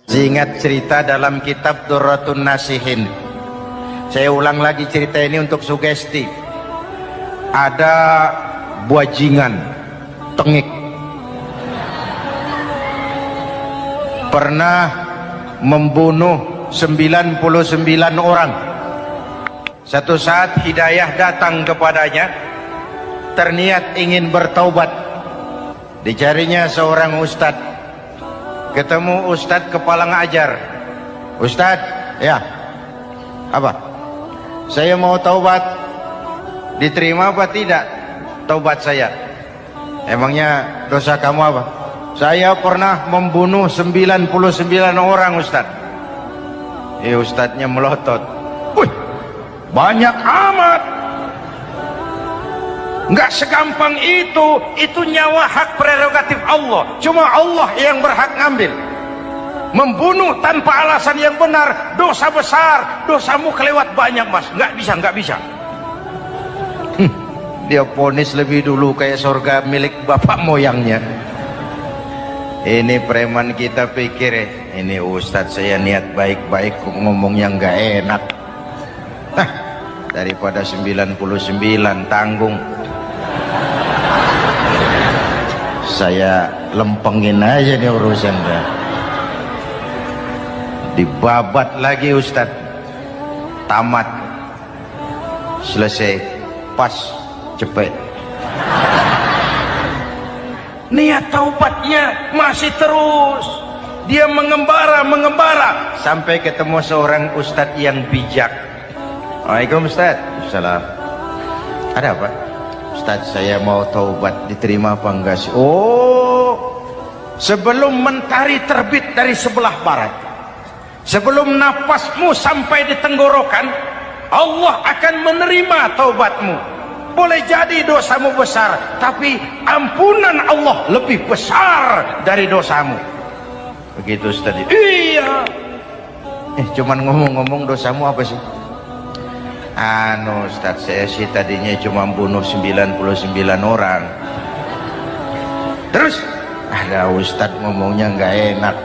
Ingat cerita dalam kitab Durratun Nasihin. Saya ulang lagi cerita ini untuk sugesti. Ada buajingan tengik pernah membunuh 99 orang. Satu saat hidayah datang kepadanya, terniat ingin bertaubat. Dicarinya seorang ustadz. Ketemu ustadz kepala ngajar. Ustadz, ya, apa? Saya mau taubat. Diterima apa tidak taubat saya? Emangnya dosa kamu apa? Saya pernah membunuh 99 orang, Ustadz. Ustadznya melotot. Wih, banyak amat. Nggak segampang itu nyawa hak prerogatif Allah. Cuma Allah yang berhak ngambil. Membunuh tanpa alasan yang benar, dosa besar. Dosamu kelewat banyak, Mas. Nggak bisa. Dia vonis lebih dulu kayak surga milik bapak moyangnya. Ini preman kita pikir ini ustadz saya niat baik-baik kok ngomongnya nggak enak. Daripada 99 tanggung. Saya lempengin aja nih urusan dah. Dibabat lagi ustadz. Tamat. Selesai. Pas. Cepet. Niat taubatnya masih terus. Dia mengembara sampai ketemu seorang ustadz yang bijak. Waalaikumsalam Ustadz. Salam. Ada apa? Ustadz, saya mau taubat, diterima apa enggak sih? Oh, sebelum mentari terbit dari sebelah barat, sebelum nafasmu sampai di tenggorokan, Allah akan menerima taubatmu. Boleh jadi dosamu besar, tapi ampunan Allah lebih besar dari dosamu. Begitu Ustaz. Iya. Cuman ngomong-ngomong dosamu apa sih? Ustaz, saya sih tadinya cuma bunuh 99 orang. Terus ada Ustaz ngomongnya nggak enak.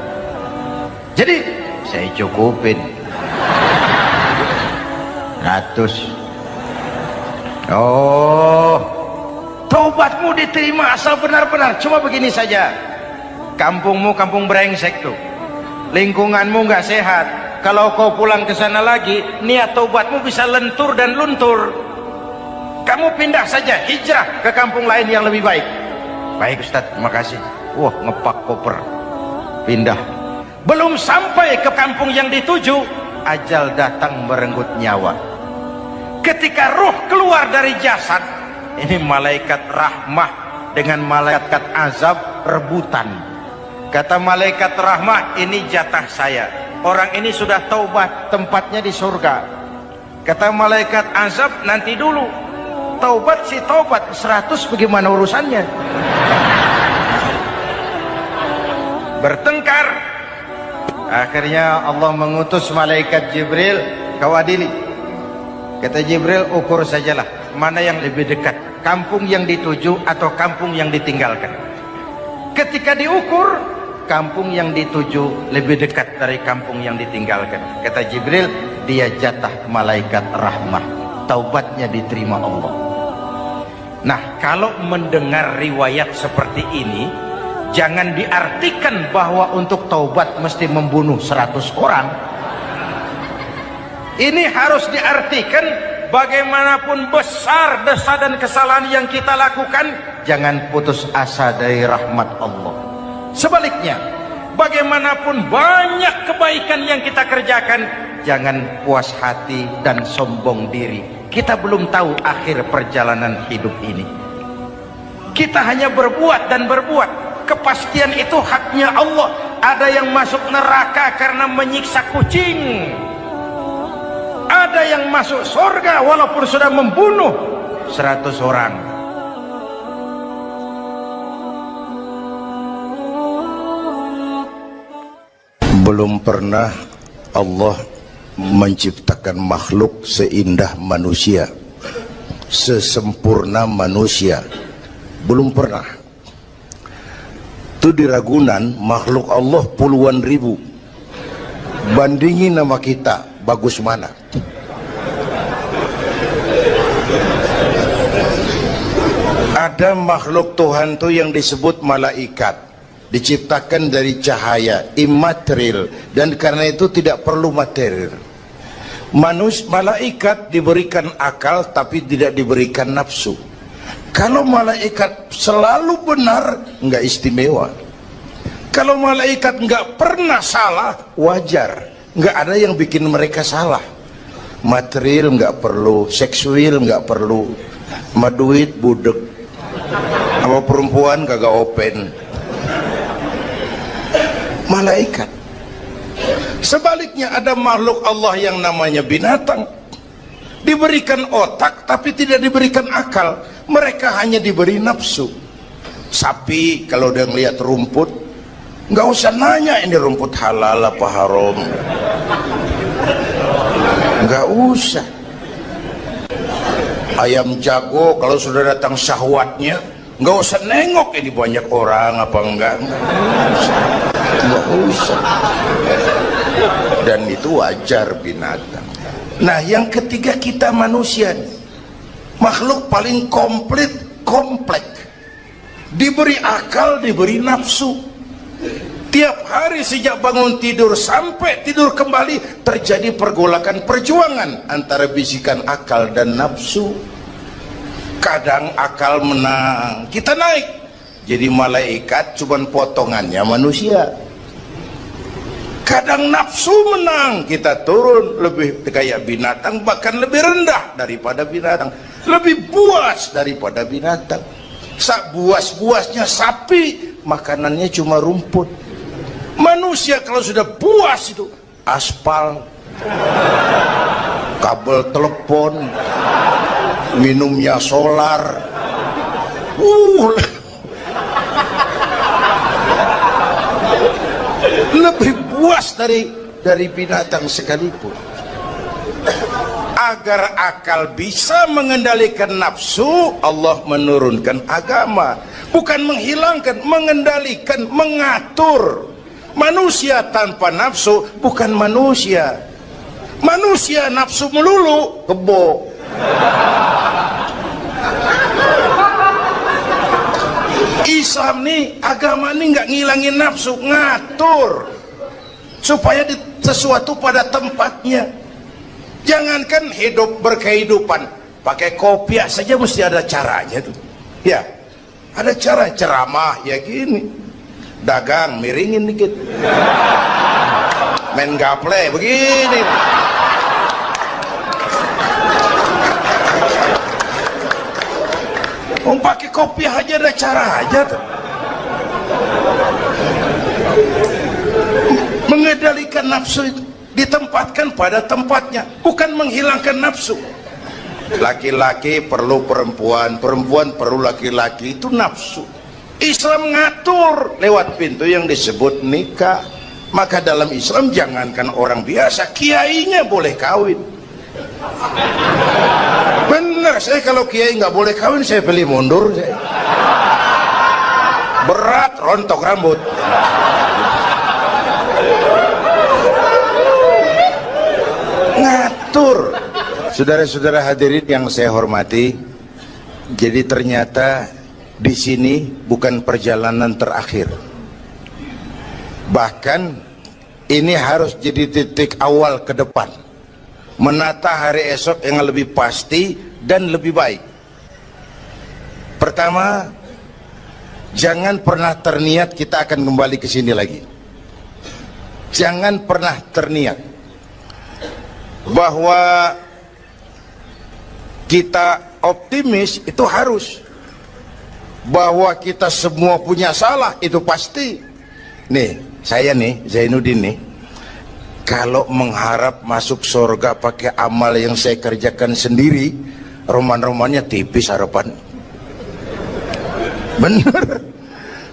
Jadi saya cukupin 100. Oh, taubatmu diterima asal benar-benar. Cuma begini saja, kampungmu kampung brengsek tuh, lingkunganmu nggak sehat. Kalau kau pulang ke sana lagi, niat taubatmu bisa lentur dan luntur. Kamu pindah saja, hijrah ke kampung lain yang lebih baik. Baik Ustadz, terima kasih. Wah, ngepak koper, pindah. Belum sampai ke kampung yang dituju, ajal datang merenggut nyawa. Ketika ruh keluar dari jasad, ini malaikat rahmah dengan malaikat azab rebutan. Kata malaikat rahmah, ini jatah saya. Orang ini sudah taubat, tempatnya di surga. Kata malaikat azab, nanti dulu. Taubat sih taubat, 100 bagaimana urusannya? Bertengkar. Akhirnya Allah mengutus malaikat Jibril, kau adili. Kata Jibril, ukur sajalah mana yang lebih dekat, kampung yang dituju atau kampung yang ditinggalkan. Ketika diukur, kampung yang dituju lebih dekat dari kampung yang ditinggalkan. Kata Jibril, dia jatah malaikat rahmah, taubatnya diterima Allah. Nah, kalau mendengar riwayat seperti ini, jangan diartikan bahwa untuk taubat mesti membunuh 100 orang. Ini harus diartikan bagaimanapun besar dosa dan kesalahan yang kita lakukan, jangan putus asa dari rahmat Allah. Sebaliknya, bagaimanapun banyak kebaikan yang kita kerjakan, jangan puas hati dan sombong diri. Kita belum tahu akhir perjalanan hidup ini. Kita hanya berbuat dan berbuat. Kepastian itu haknya Allah. Ada yang masuk neraka karena menyiksa kucing. Ada yang masuk surga walaupun sudah membunuh 100 orang. Belum pernah Allah menciptakan makhluk seindah manusia, sesempurna manusia. Belum pernah. Itu di Ragunan makhluk Allah puluhan ribu. Bandingin nama kita, bagus mana? Ada makhluk Tuhan tuh yang disebut malaikat, diciptakan dari cahaya, immaterial, dan karena itu tidak perlu material. Malaikat diberikan akal tapi tidak diberikan nafsu. Kalau malaikat selalu benar, nggak istimewa. Kalau malaikat nggak pernah salah, wajar. Nggak ada yang bikin mereka salah. Material nggak perlu, seksual nggak perlu, sama duit budek, sama perempuan kagak open. Malaikat. Sebaliknya ada makhluk Allah yang namanya binatang, diberikan otak tapi tidak diberikan akal. Mereka hanya diberi nafsu. Sapi kalau udah ngeliat rumput, nggak usah nanya ini rumput halal apa haram, nggak usah. Ayam jago kalau sudah datang syahwatnya, nggak usah nengok ini banyak orang apa enggak, nggak usah. Dan itu wajar binatang. Nah yang ketiga kita manusia, makhluk paling komplek, diberi akal, diberi nafsu. Tiap hari sejak bangun tidur sampai tidur kembali terjadi pergolakan perjuangan antara bisikan akal dan nafsu. Kadang akal menang, kita naik jadi malaikat, cuman potongannya manusia. Kadang nafsu menang, kita turun lebih kayak binatang, bahkan lebih rendah daripada binatang, lebih buas daripada binatang. Buas-buasnya sapi, makanannya cuma rumput. Manusia kalau sudah puas itu aspal, kabel telepon, minumnya solar, lebih puas dari binatang sekalipun. Agar akal bisa mengendalikan nafsu, Allah menurunkan agama, bukan menghilangkan, mengendalikan, mengatur. Manusia tanpa nafsu bukan manusia. Manusia nafsu melulu, kebo. Islam nih, agama nih nggak ngilangin nafsu, ngatur supaya sesuatu pada tempatnya. Jangankan hidup berkehidupan, pakai kopiah saja mesti ada caranya tuh. Ya, ada cara. Ceramah ya gini, dagang miringin dikit, main gaple begini. Pakai kopiah aja ada cara aja tuh. Mengendalikan nafsu itu ditempatkan pada tempatnya, bukan menghilangkan nafsu. Laki-laki perlu perempuan, perempuan perlu laki-laki, itu nafsu. Islam ngatur lewat pintu yang disebut nikah. Maka dalam Islam jangankan orang biasa, kiainya boleh kawin. Bener, saya kalau kiai nggak boleh kawin saya pilih mundur saya. Berat, rontok rambut. Ngatur. Saudara-saudara hadirin yang saya hormati, jadi ternyata di sini bukan perjalanan terakhir. Bahkan ini harus jadi titik awal ke depan, menata hari esok yang lebih pasti dan lebih baik. Pertama, jangan pernah terniat kita akan kembali ke sini lagi. Jangan pernah terniat bahwa kita optimis, itu harus. Bahwa kita semua punya salah, itu pasti. Nih, saya nih, Zainuddin nih, kalau mengharap masuk surga pakai amal yang saya kerjakan sendiri, roman-romannya tipis harapan. Bener.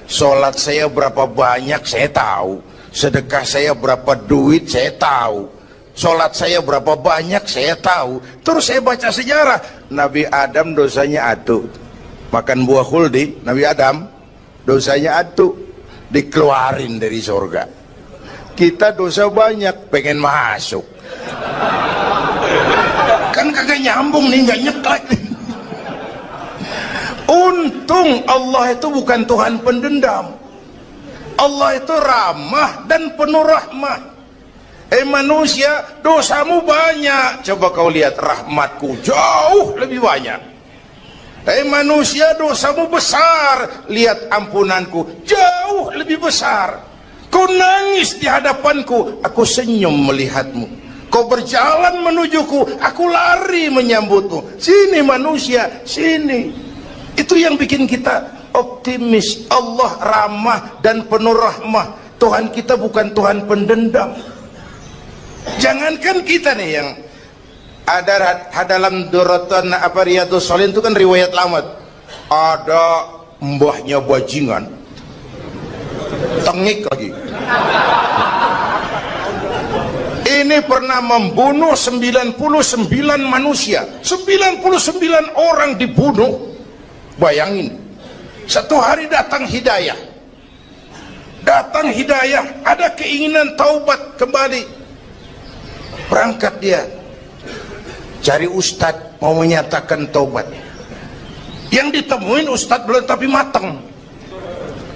Sholat saya berapa banyak saya tahu, sedekah saya berapa duit saya tahu, sholat saya berapa banyak saya tahu. Terus saya baca sejarah, Nabi Adam dosanya atu, makan buah khuldi. Nabi Adam dosanya atu, dikeluarin dari surga. Kita dosa banyak, pengen masuk. Kan kagak nyambung nih, nggak nyeklek. Untung Allah itu bukan Tuhan pendendam. Allah itu ramah dan penuh rahmah. Manusia, dosamu banyak, coba kau lihat rahmatku jauh lebih banyak. Manusia, dosamu besar, lihat ampunanku jauh lebih besar. Kau nangis di hadapanku, aku senyum melihatmu. Kau berjalan menujuku, aku lari menyambutmu. Sini manusia, sini. Itu yang bikin kita optimis. Allah ramah dan penuh rahmah. Tuhan kita bukan Tuhan pendendam. Jangankan kita nih yang ada dalam Duratan apa Riyadhus Shalihin itu kan riwayat lama. Ada mbahnya bajingan, tengik lagi. Ini pernah membunuh 99 manusia, 99 orang dibunuh. Bayangin, satu hari datang hidayah, ada keinginan taubat kembali. Berangkat dia cari ustadz mau menyatakan taubat. Yang ditemuin ustadz belum tapi matang,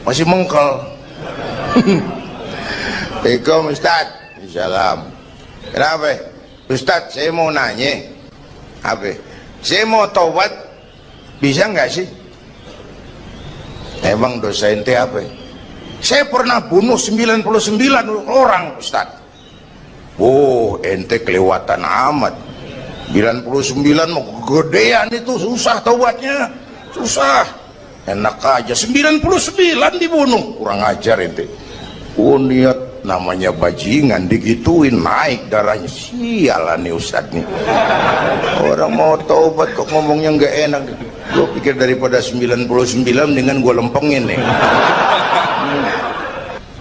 masih mengkel. Assalamualaikum ustadz. Salam. Kenapa ustadz? Saya mau nanya, apa? Saya mau taubat, bisa nggak sih? Emang dosa ente apa? Saya pernah bunuh 99 orang ustadz. Oh, ente kelewatan amat. 99 mau gedean itu, susah taubatnya, susah. Enak aja 99 dibunuh, kurang ajar ente. Oh, niat namanya bajingan digituin, naik darahnya. Sialan nih ustadz nih. Orang mau taubat kok ngomongnya nggak enak. Gue pikir daripada 99 dengan gue lempengin nih.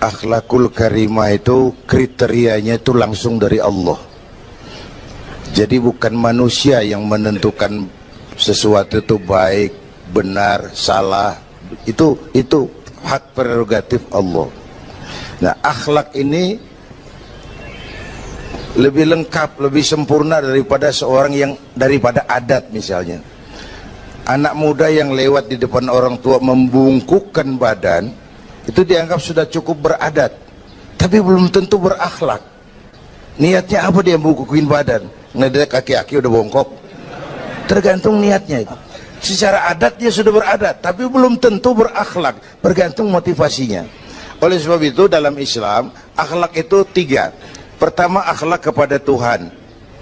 Akhlakul karimah itu kriterianya itu langsung dari Allah. Jadi bukan manusia yang menentukan sesuatu itu baik, benar, salah. Itu hak prerogatif Allah. Nah, akhlak ini lebih lengkap, lebih sempurna daripada daripada adat misalnya. Anak muda yang lewat di depan orang tua membungkukkan badan, itu dianggap sudah cukup beradat, tapi belum tentu berakhlak. Niatnya apa dia bungkukin badan? Ngelihat kaki-kaki udah bongkok. Tergantung niatnya itu. Secara adat dia sudah beradat, tapi belum tentu berakhlak. Bergantung motivasinya. Oleh sebab itu dalam Islam, akhlak itu 3. Pertama, akhlak kepada Tuhan.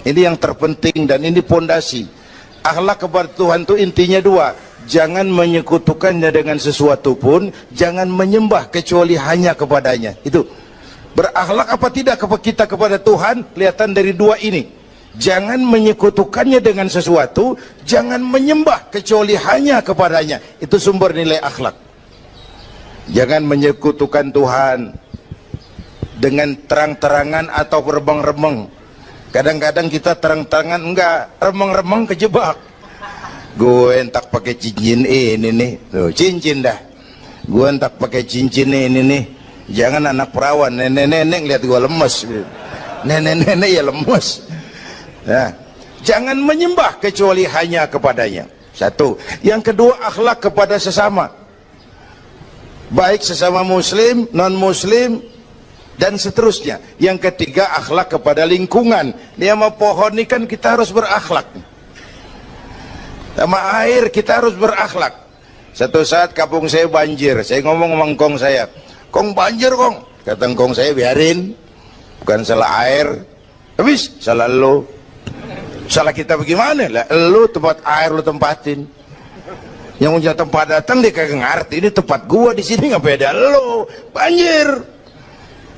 Ini yang terpenting dan ini pondasi. Akhlak kepada Tuhan itu intinya 2. Jangan menyekutukannya dengan sesuatu pun, jangan menyembah kecuali hanya kepadanya. Itu berakhlak apa tidak kita kepada Tuhan, kelihatan dari 2 ini. Jangan menyekutukannya dengan sesuatu, jangan menyembah kecuali hanya kepadanya. Itu sumber nilai akhlak. Jangan menyekutukan Tuhan dengan terang-terangan atau remeng-remeng. Kadang-kadang kita terang-terangan, enggak, remeng-remeng kejebak. Gue entak pakai cincin ini nih, tuh, cincin dah. Gue entak pakai cincin ini nih. Jangan anak perawan, nenek-nenek lihat gue lemes. Nenek-nenek ya lemes. Nah, jangan menyembah kecuali hanya kepadanya. 1. Yang kedua, akhlak kepada sesama. Baik sesama muslim, non-muslim, dan seterusnya. Yang ketiga, akhlak kepada lingkungan. Dia mau pohon ini kan kita harus berakhlak. Sama air kita harus berakhlak. Satu saat kampung saya banjir, saya ngomong sama engkong saya, "Kong banjir kong." Kata engkong saya, "Biarin, bukan salah air, habis salah lo." Salah kita bagaimana? Lah lo tempat air lo tempatin. Yang punya tempat datang dia kagak ngerti, ini tempat gua di sini nggak beda lo. Banjir.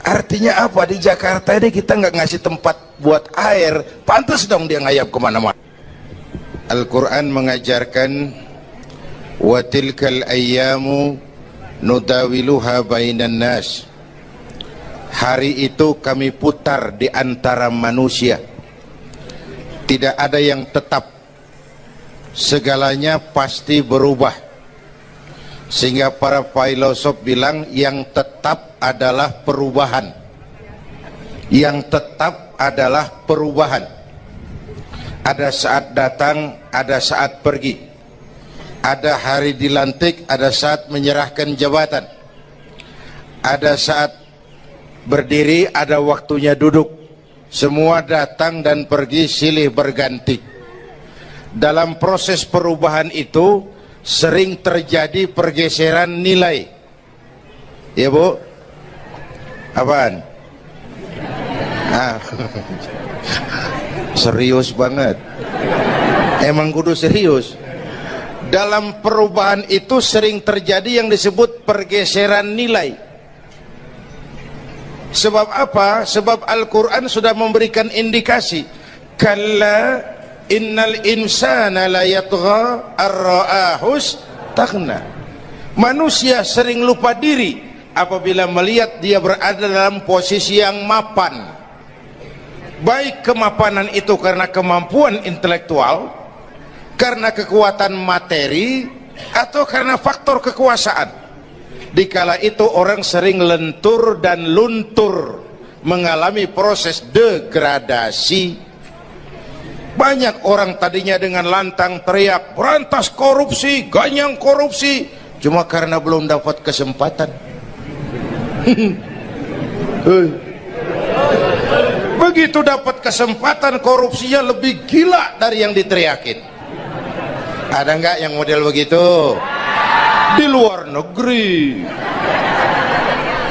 Artinya apa? Di Jakarta ini kita nggak ngasih tempat buat air, pantas dong dia ngayap kemana-mana. Al-Quran mengajarkan wa tilkal ayyamu nudawiluha bainan nas. Hari itu kami putar di antara manusia. Tidak ada yang tetap. Segalanya pasti berubah. Sehingga para filosof bilang yang tetap adalah perubahan. Yang tetap adalah perubahan. Ada saat datang, ada saat pergi. Ada hari dilantik, ada saat menyerahkan jabatan. Ada saat berdiri, ada waktunya duduk. Semua datang dan pergi silih berganti. Dalam proses perubahan itu sering terjadi pergeseran nilai. Ya Bu? Apaan? Serius banget. Emang kudu serius. Dalam perubahan itu sering terjadi yang disebut pergeseran nilai. Sebab apa? Sebab Al-Quran sudah memberikan indikasi. Kalla innal insana la yatgha ar-ra'ahus taghna. Manusia sering lupa diri apabila melihat dia berada dalam posisi yang mapan. Baik kemapanan itu karena kemampuan intelektual, karena kekuatan materi, atau karena faktor kekuasaan. Dikala itu orang sering lentur dan luntur, mengalami proses degradasi. Banyak orang tadinya dengan lantang teriak berantas korupsi, ganyang korupsi, cuma karena belum dapat kesempatan. Begitu dapat kesempatan, korupsinya lebih gila dari yang diteriakin. Ada nggak yang model begitu? Di luar negeri.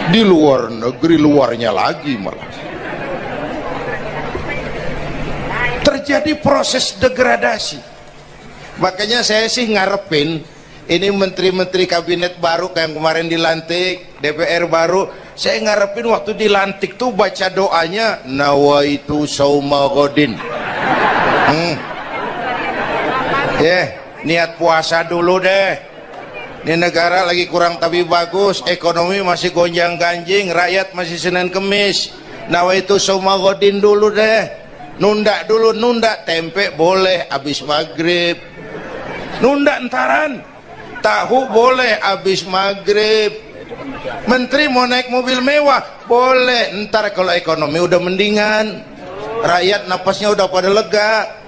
Di luar negeri, luarnya lagi malah. Terjadi proses degradasi. Makanya saya sih ngarepin ini menteri-menteri kabinet baru kayak yang kemarin dilantik, DPR baru, saya ngarepin waktu dilantik tuh baca doanya nawaitu sauma godin. Niat puasa dulu deh. Ini negara lagi kurang tapi bagus, ekonomi masih gonjang ganjing, rakyat masih Senin Kemis. Nawaitu sauma godin dulu deh. Nunda dulu, nunda tempe boleh habis maghrib, nunda entaran tahu boleh habis maghrib. Menteri mau naik mobil mewah boleh, ntar kalau ekonomi udah mendingan, rakyat napasnya udah pada lega.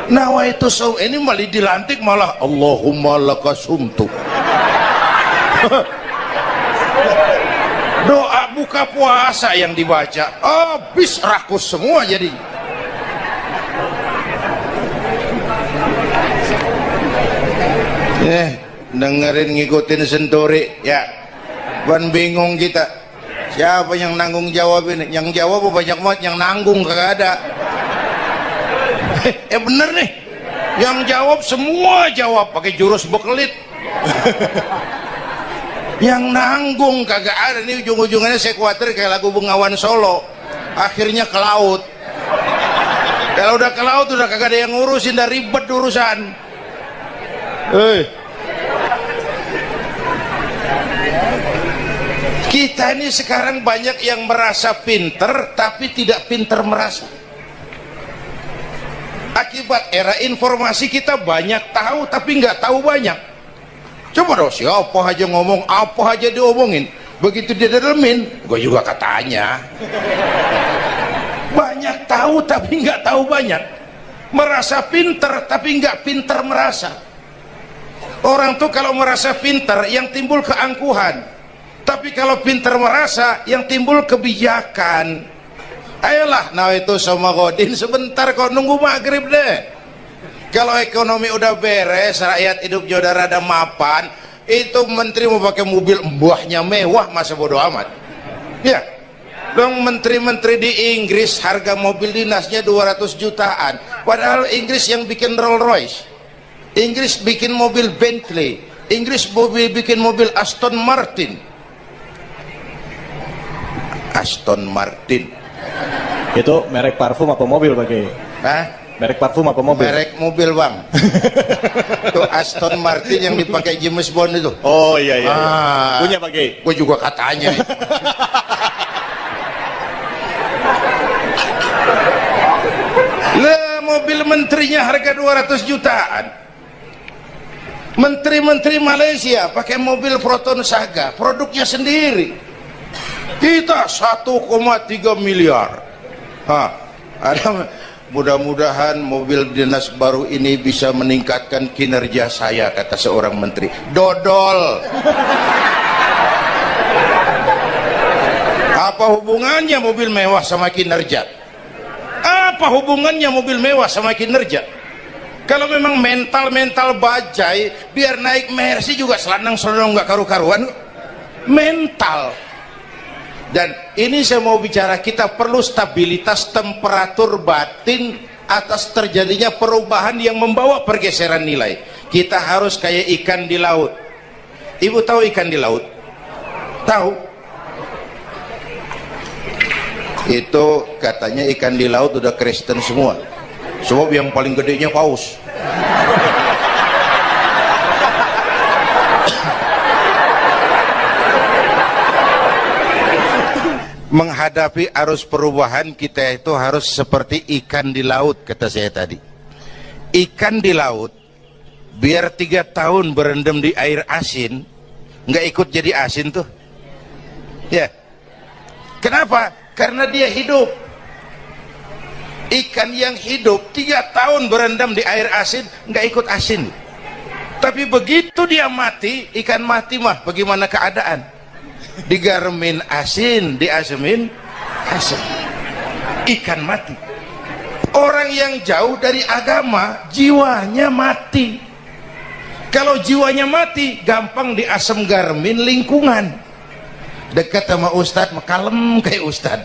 Nawaitu saum, ini malah dilantik malah Allahumma lakasumtu. Doa buka puasa yang dibaca habis rakus semua jadi. Dengerin ngikutin senturi ya, ban bingung kita siapa yang nanggung jawab ini. Yang jawab banyak banget, yang nanggung kagak ada. Bener nih, yang jawab semua jawab pakai jurus bekelit. Yang nanggung kagak ada. Nih ujung-ujungannya saya khawatir kayak lagu Bengawan Solo, akhirnya ke laut. Kalau udah ke laut udah kagak ada yang ngurusin, dah ribet urusan. Kita ini sekarang banyak yang merasa pinter tapi tidak pinter merasa. Akibat era informasi kita banyak tahu tapi nggak tahu banyak. Coba dong, siapa aja ngomong apa aja diomongin, begitu dia dalemin gue juga katanya. Banyak tahu tapi nggak tahu banyak. Merasa pinter tapi nggak pinter merasa. Orang tuh kalau merasa pinter yang timbul keangkuhan, tapi kalau pinter merasa yang timbul kebijakan. Ayolah, nah itu sama godin sebentar kok, nunggu maghrib deh. Kalau ekonomi udah beres, rakyat hidup jodoh rada mapan, itu menteri mau pakai mobil mbahnya mewah, masa bodo amat. Ya, dong menteri-menteri di Inggris harga mobil dinasnya 200 jutaan, padahal Inggris yang bikin Rolls Royce, Inggris bikin mobil Bentley, Inggris bikin mobil Aston Martin. Aston Martin itu merek parfum apa mobil pakai? Hah? Merek parfum apa mobil? Merek mobil bang. Itu Aston Martin yang dipakai James Bond itu. Oh iya iya, punya pakai? Gue juga katanya. Lah mobil menterinya harga 200 jutaan. Menteri-menteri Malaysia pakai mobil Proton Saga, produknya sendiri. Kita 1,3 miliar. Ada, mudah-mudahan mobil dinas baru ini bisa meningkatkan kinerja saya, kata seorang menteri. Dodol. Apa hubungannya mobil mewah sama kinerja? Apa hubungannya mobil mewah sama kinerja? Kalau memang mental bajai, biar naik Mercy juga selandang-selandang nggak karu-karuan. Mental. Dan ini saya mau bicara, kita perlu stabilitas temperatur batin atas terjadinya perubahan yang membawa pergeseran nilai. Kita harus kayak ikan di laut. Ibu tahu ikan di laut? Tahu? Itu katanya ikan di laut udah Kristen semua. Sebab yang paling gedenya paus. Menghadapi arus perubahan kita itu harus seperti ikan di laut, kata saya tadi. Ikan di laut biar 3 tahun berendam di air asin, nggak ikut jadi asin tuh ya. Kenapa? Karena dia hidup. Ikan yang hidup 3 tahun berendam di air asin nggak ikut asin. Tapi begitu dia mati, ikan mati mah bagaimana keadaan? Digaremin asin, diasemin asam. Ikan mati. Orang yang jauh dari agama, jiwanya mati. Kalau jiwanya mati, gampang diasem garemin lingkungan. Dekat sama ustad, kalem kayak ustad.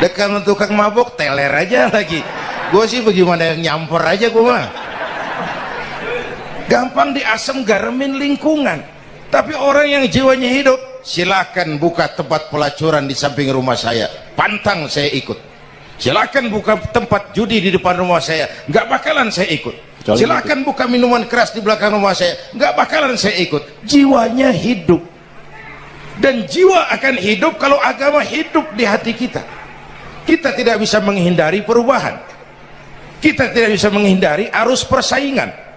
Dekat sama tukang mabok, teler aja lagi. Gue sih bagaimana yang nyamper aja gue mah. Gampang diasem garemin lingkungan. Tapi orang yang jiwanya hidup, silakan buka tempat pelacuran di samping rumah saya, pantang saya ikut. Silakan buka tempat judi di depan rumah saya, nggak bakalan saya ikut. Silakan buka minuman keras di belakang rumah saya, nggak bakalan saya ikut. Jiwanya hidup. Dan jiwa akan hidup kalau agama hidup di hati kita. Kita tidak bisa menghindari perubahan. Kita tidak bisa menghindari arus persaingan.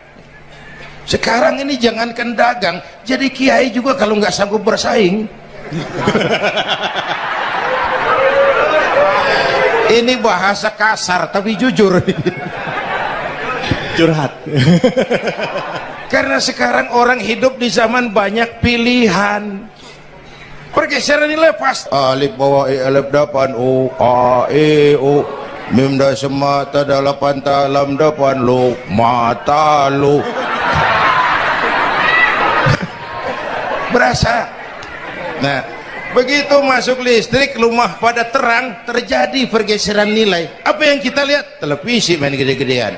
Sekarang ini jangankan dagang, jadi kiai juga kalau nggak sanggup bersaing. Ini bahasa kasar tapi jujur. Curhat. Karena sekarang orang hidup di zaman banyak pilihan. Pergeseran nilai pas. Alif bawah alif depan u a e u mim da semata dalapan talam depan lu mata lu. Berasa. Nah, begitu masuk listrik, rumah pada terang, terjadi pergeseran nilai. Apa yang kita lihat? Televisi main gede-gedean.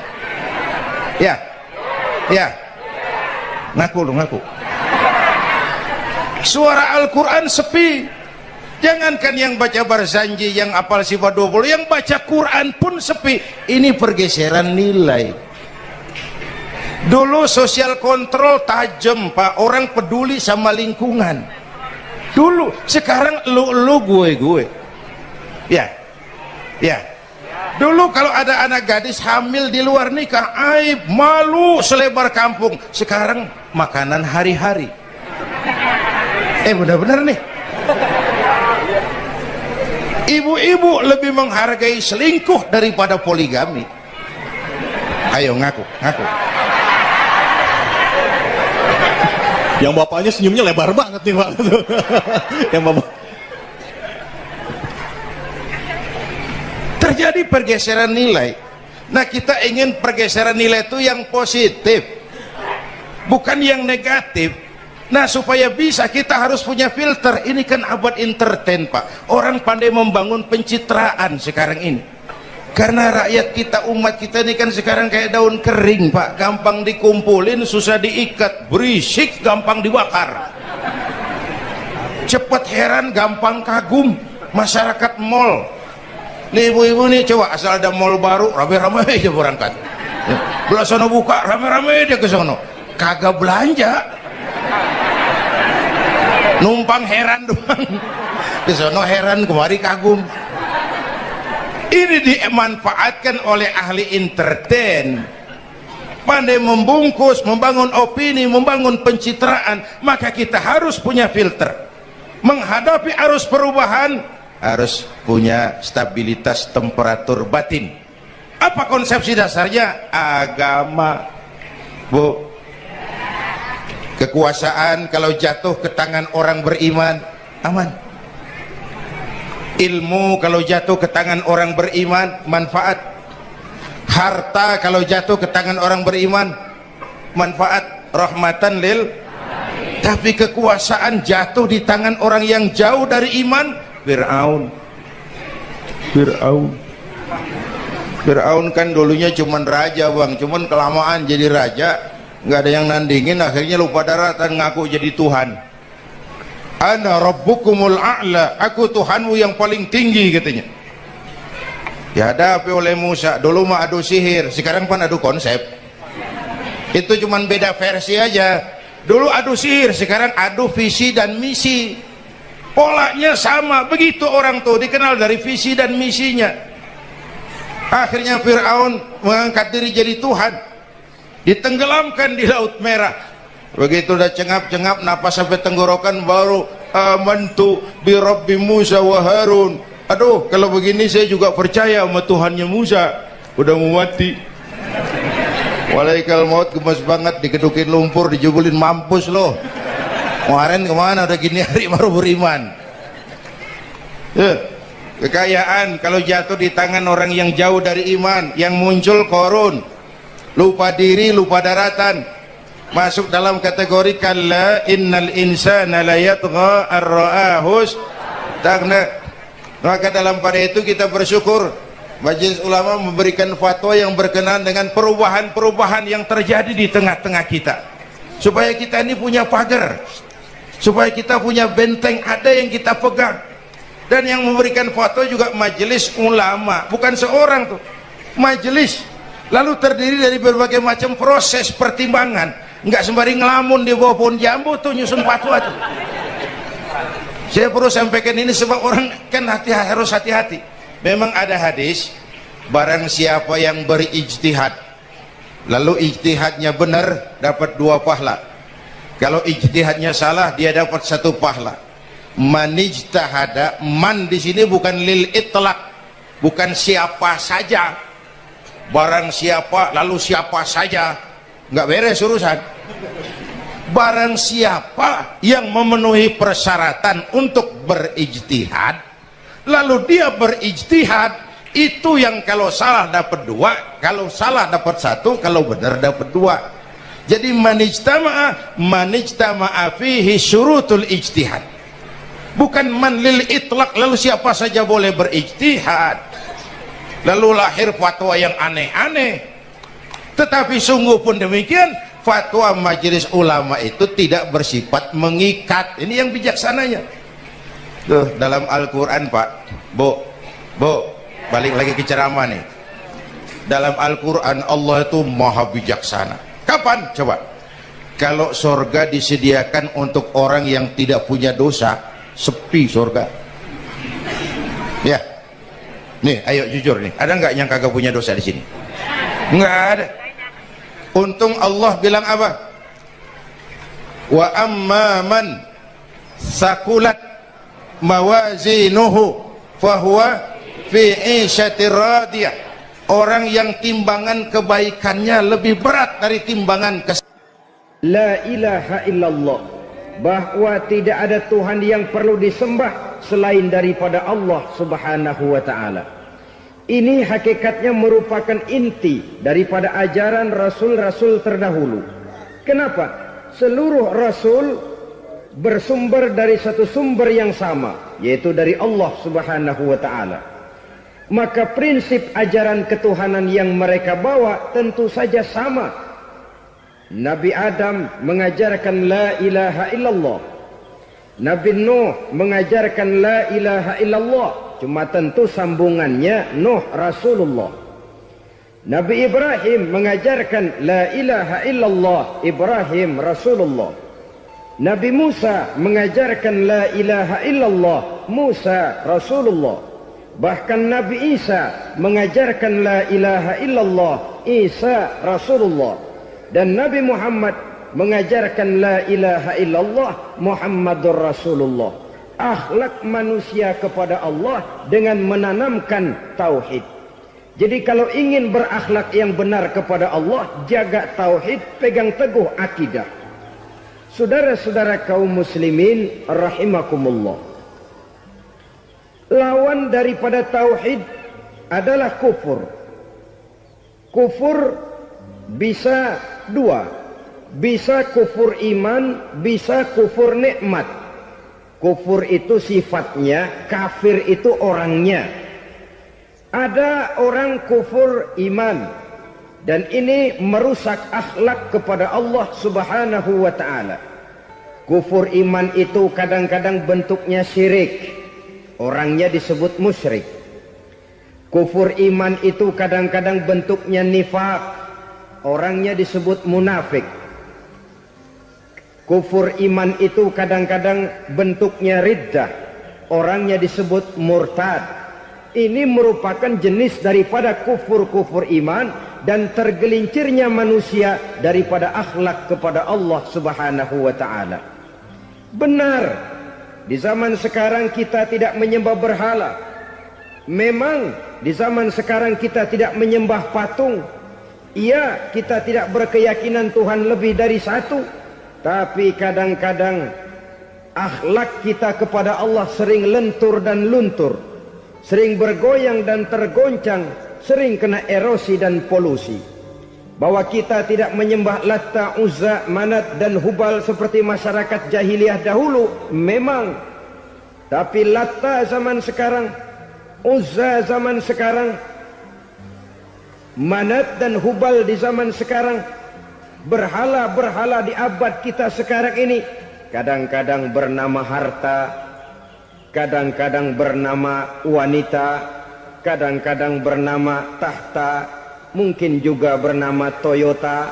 Ya, ngaku lu, ngaku. Suara Al-Quran sepi. Jangankan yang baca Barzanji, yang apal sifat 20, yang baca Quran pun sepi. Ini pergeseran nilai. Dulu sosial kontrol tajam, Pak. Orang peduli sama lingkungan. Dulu, sekarang lu gue. Ya. Dulu kalau ada anak gadis hamil di luar nikah, aib, malu selebar kampung. Sekarang makanan hari-hari. Benar-benar nih. Ibu-ibu lebih menghargai selingkuh daripada poligami. Ayo ngaku. Yang bapaknya senyumnya lebar banget nih Pak. Yang bapak. Terjadi pergeseran nilai. Nah, kita ingin pergeseran nilai itu yang positif, bukan yang negatif. Nah, supaya bisa kita harus punya filter. Ini kan abad entertain, Pak. Orang pandai membangun pencitraan sekarang ini. Karena rakyat kita, umat kita ini kan sekarang kayak daun kering, Pak. Gampang dikumpulin, susah diikat. Berisik, gampang dibakar. Cepat heran, gampang kagum. Masyarakat mall. Nih ibu-ibu nih, coba asal ada mall baru, rame-rame aja berangkat. Belah sono buka, rame-rame dia ke sono. Kagak belanja. Numpang heran doang. Ke sono heran, kemari kagum. Ini dimanfaatkan oleh ahli entertain, pandai membungkus, membangun opini, membangun pencitraan. Maka kita harus punya filter. menghadapi arus perubahan harus punya stabilitas temperatur batin. Apa konsepsi dasarnya? Agama, Bu. Kekuasaan kalau jatuh ke tangan orang beriman aman. Ilmu kalau jatuh ke tangan orang beriman manfaat. Harta kalau jatuh ke tangan orang beriman manfaat, rahmatan lil. Tapi kekuasaan jatuh di tangan orang yang jauh dari iman, Fir'aun kan dulunya cuman raja bang, cuman kelamaan jadi raja nggak ada yang nandingin, akhirnya lupa daratan ngaku jadi Tuhan. Ana rabbukumul a'la, aku Tuhanmu yang paling tinggi katanya. Dihadapi oleh Musa, dulu mah adu sihir, sekarang kan adu konsep. Itu cuman beda versi aja. Dulu adu sihir, sekarang adu visi dan misi. Polanya sama, begitu orang tuh dikenal dari visi dan misinya. Akhirnya Fir'aun mengangkat diri jadi Tuhan, ditenggelamkan di Laut Merah. Begitu udah cengap-cengap napas sampai tenggorokan baru amantu bi Rabbi Musa wa Harun. Aduh, kalau begini saya juga percaya sama Tuhannya Musa. Udah mau mati. Walaikal maut, gemes banget, dikedukin lumpur, dijubulin, mampus loh. Kemarin kemana udah gini hari baru beriman. Kekayaan kalau jatuh di tangan orang yang jauh dari iman, yang muncul korun, lupa diri, lupa daratan, masuk dalam kategori kalla innal insana la yatgha ar-ra'ahus taghna. Maka dalam pada itu kita bersyukur Majelis Ulama memberikan fatwa yang berkenaan dengan perubahan-perubahan yang terjadi di tengah-tengah kita, supaya kita ini punya pagar, supaya kita punya benteng ada yang kita pegang. Dan yang memberikan fatwa juga Majelis Ulama, bukan seorang tuh, majelis, lalu terdiri dari berbagai macam proses pertimbangan. Nggak sembari ngelamun di bawah pohon jambu tuh nyusun fatwa tuh. Saya perlu sampaikan ini sebab orang kan harus hati-hati. Memang ada hadis, barang siapa yang berijtihad lalu ijtihadnya benar dapat 2 pahala, kalau ijtihadnya salah dia dapat 1 pahala. Manijtahada, man di sini bukan lil itlaq, bukan siapa saja, barang siapa lalu siapa saja, nggak beres urusan. Barang siapa yang memenuhi persyaratan untuk berijtihad lalu dia berijtihad, itu yang kalau salah dapat 2, kalau salah dapat 1, kalau benar dapat 2. Jadi manijtama'a fihi syurutul ijtihad, bukan man lil itlaq lalu siapa saja boleh berijtihad lalu lahir fatwa yang aneh-aneh. Tetapi sungguh pun demikian, fatwa Majelis Ulama itu tidak bersifat mengikat. Ini yang bijaksananya tuh dalam Al-Quran Pak. Bu, balik lagi ke ceramah nih. Dalam Al-Quran Allah itu maha bijaksana. Kapan? Coba. Kalau surga disediakan untuk orang yang tidak punya dosa, sepi surga. Ya, nih ayo jujur nih, ada nggak yang kagak punya dosa di sini? Nggak ada. Untung Allah bilang apa? Wa amma man sakulat mawazinuhu fahuwa fi 'ishatir radiyah. Orang yang timbangan kebaikannya lebih berat dari timbangan La ilaha illallah, bahwa tidak ada Tuhan yang perlu disembah selain daripada Allah Subhanahu wa ta'ala. Ini hakikatnya merupakan inti daripada ajaran rasul-rasul terdahulu. Kenapa? Seluruh rasul bersumber dari satu sumber yang sama, yaitu dari Allah Subhanahu wa ta'ala. Maka prinsip ajaran ketuhanan yang mereka bawa tentu saja sama. Nabi Adam mengajarkan la ilaha illallah, Nabi Nuh mengajarkan la ilaha illallah, cuma tentu sambungannya Nuh Rasulullah. Nabi Ibrahim mengajarkan la ilaha illallah, Ibrahim Rasulullah. Nabi Musa mengajarkan la ilaha illallah, Musa Rasulullah. Bahkan Nabi Isa mengajarkan la ilaha illallah, Isa Rasulullah. Dan Nabi Muhammad mengajarkan la ilaha illallah, Muhammadur Rasulullah. akhlak manusia kepada Allah dengan menanamkan tauhid. Jadi kalau ingin berakhlak yang benar kepada Allah, jaga tauhid, pegang teguh akidah. Saudara-saudara kaum muslimin rahimakumullah, lawan daripada tauhid adalah kufur. Kufur bisa dua, bisa kufur iman, bisa kufur nikmat. Kufur itu sifatnya, kafir itu orangnya. Ada orang kufur iman, dan ini merusak akhlak kepada Allah subhanahu wa ta'ala. Kufur iman itu kadang-kadang bentuknya syirik, orangnya disebut musyrik. Kufur iman itu kadang-kadang bentuknya nifak, orangnya disebut munafik. Kufur iman itu kadang-kadang bentuknya riddah, orangnya disebut murtad. Ini merupakan jenis daripada kufur-kufur iman dan tergelincirnya manusia daripada akhlak kepada Allah subhanahu wa ta'ala. Benar, di zaman sekarang kita tidak menyembah berhala. Memang di zaman sekarang kita tidak menyembah patung. Iya, kita tidak berkeyakinan Tuhan lebih dari satu. Tapi kadang-kadang akhlak kita kepada Allah sering lentur dan luntur, sering bergoyang dan tergoncang, sering kena erosi dan polusi. Bahwa kita tidak menyembah Latta, Uzza, Manat dan Hubal seperti masyarakat jahiliyah dahulu, memang. Tapi Latta zaman sekarang, Uzza zaman sekarang, Manat dan Hubal di zaman sekarang, berhala-berhala di abad kita sekarang ini, kadang-kadang bernama harta, kadang-kadang bernama wanita, kadang-kadang bernama tahta, mungkin juga bernama Toyota.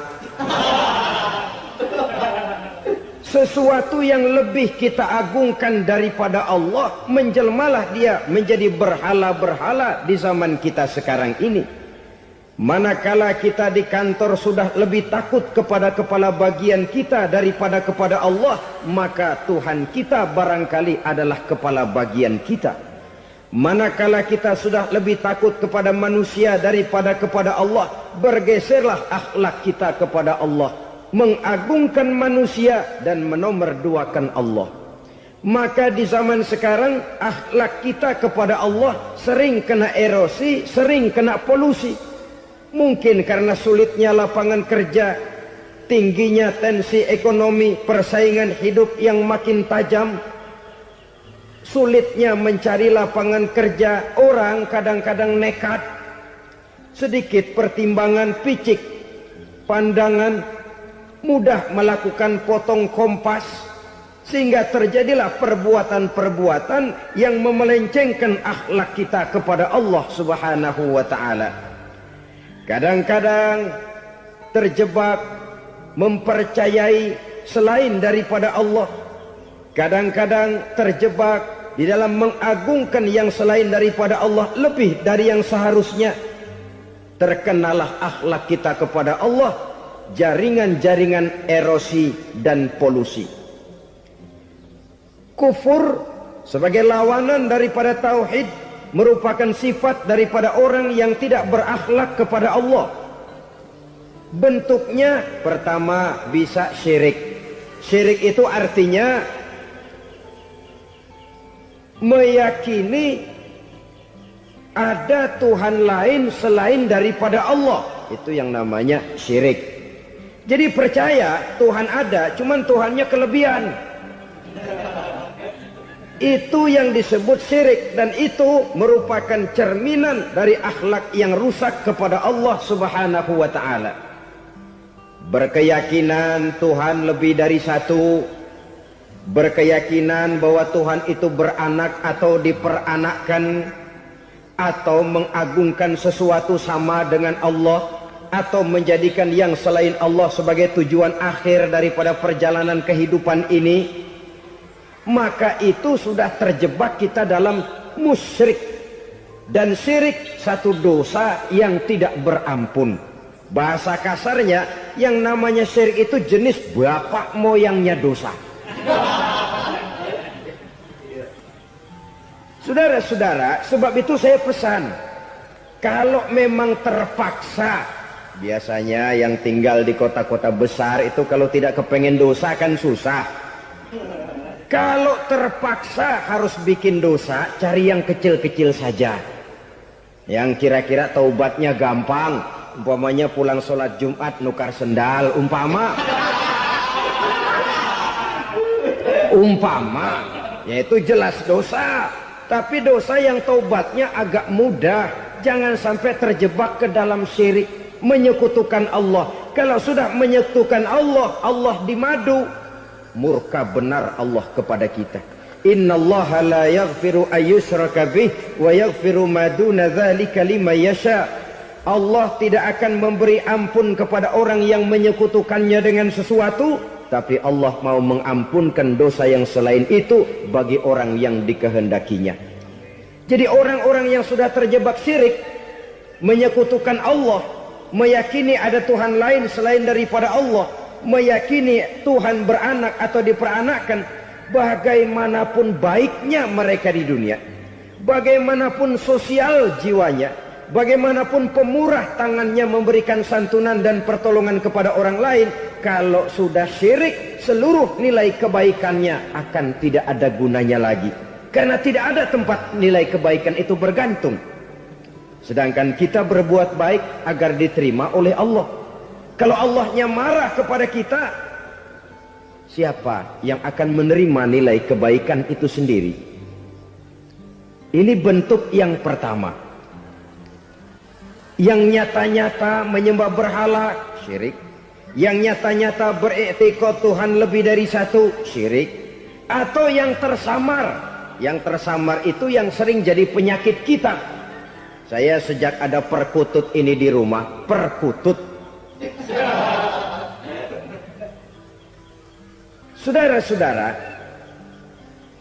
Sesuatu yang lebih kita agungkan daripada Allah, menjelmalah dia menjadi berhala-berhala di zaman kita sekarang ini. Manakala kita di kantor sudah lebih takut kepada kepala bagian kita daripada kepada Allah, maka Tuhan kita barangkali adalah kepala bagian kita. Manakala kita sudah lebih takut kepada manusia daripada kepada Allah, bergeserlah akhlak kita kepada Allah, mengagungkan manusia dan menomorduakan Allah. Maka di zaman sekarang akhlak kita kepada Allah sering kena erosi, sering kena polusi. Mungkin karena sulitnya lapangan kerja, tingginya tensi ekonomi, persaingan hidup yang makin tajam, sulitnya mencari lapangan kerja, orang kadang-kadang nekat, sedikit pertimbangan, picik pandangan, mudah melakukan potong kompas, sehingga terjadilah perbuatan-perbuatan yang memelencengkan akhlak kita kepada Allah subhanahu wa ta'ala. Kadang-kadang terjebak mempercayai selain daripada Allah. Kadang-kadang terjebak di dalam mengagungkan yang selain daripada Allah lebih dari yang seharusnya. Terkenalah akhlak kita kepada Allah, jaringan-jaringan erosi dan polusi. Kufur sebagai lawanan daripada tauhid merupakan sifat daripada orang yang tidak berakhlak kepada Allah. Bentuknya pertama bisa syirik. Syirik itu artinya meyakini ada Tuhan lain selain daripada Allah. Itu yang namanya syirik. Jadi percaya Tuhan ada, cuman Tuhannya kelebihan. Itu yang disebut syirik, dan itu merupakan cerminan dari akhlak yang rusak kepada Allah subhanahu wa ta'ala. Berkeyakinan Tuhan lebih dari satu, berkeyakinan bahwa Tuhan itu beranak atau diperanakkan, atau mengagungkan sesuatu sama dengan Allah, atau menjadikan yang selain Allah sebagai tujuan akhir daripada perjalanan kehidupan ini, maka itu sudah terjebak kita dalam musyrik. Dan syirik satu dosa yang tidak berampun. Bahasa kasarnya, yang namanya syirik itu jenis bapak moyangnya dosa. Saudara-saudara, sebab itu saya pesan, kalau memang terpaksa, biasanya yang tinggal di kota-kota besar itu kalau tidak kepengen dosa kan susah. Kalau terpaksa harus bikin dosa, cari yang kecil-kecil saja, yang kira-kira taubatnya gampang. Umpamanya pulang sholat Jumat nukar sendal, umpama, yaitu jelas dosa. Tapi dosa yang taubatnya agak mudah. Jangan sampai terjebak ke dalam syirik, menyekutukan Allah. Kalau sudah menyekutukan Allah, Allah dimadu, murka benar Allah kepada kita. Innallaha la yaghfiru ayyushraka bih wa yaghfiru ma duna dzalika liman yasha. Allah tidak akan memberi ampun kepada orang yang menyekutukannya dengan sesuatu, tapi Allah mau mengampunkan dosa yang selain itu bagi orang yang dikehendakinya. Jadi orang-orang yang sudah terjebak syirik, menyekutukan Allah, meyakini ada Tuhan lain selain daripada Allah, meyakini Tuhan beranak atau diperanakkan, bagaimanapun baiknya mereka di dunia, bagaimanapun sosial jiwanya, bagaimanapun pemurah tangannya memberikan santunan dan pertolongan kepada orang lain, kalau sudah syirik, seluruh nilai kebaikannya akan tidak ada gunanya lagi. Karena tidak ada tempat nilai kebaikan itu bergantung. Sedangkan kita berbuat baik agar diterima oleh Allah. Kalau Allahnya marah kepada kita, siapa yang akan menerima nilai kebaikan itu sendiri? Ini bentuk yang pertama. Yang nyata-nyata menyembah berhala, syirik. Yang nyata-nyata beriktikad Tuhan lebih dari satu, syirik. Atau yang tersamar. Yang tersamar itu yang sering jadi penyakit kita. Saya sejak ada perkutut ini di rumah, perkutut. Saudara-saudara,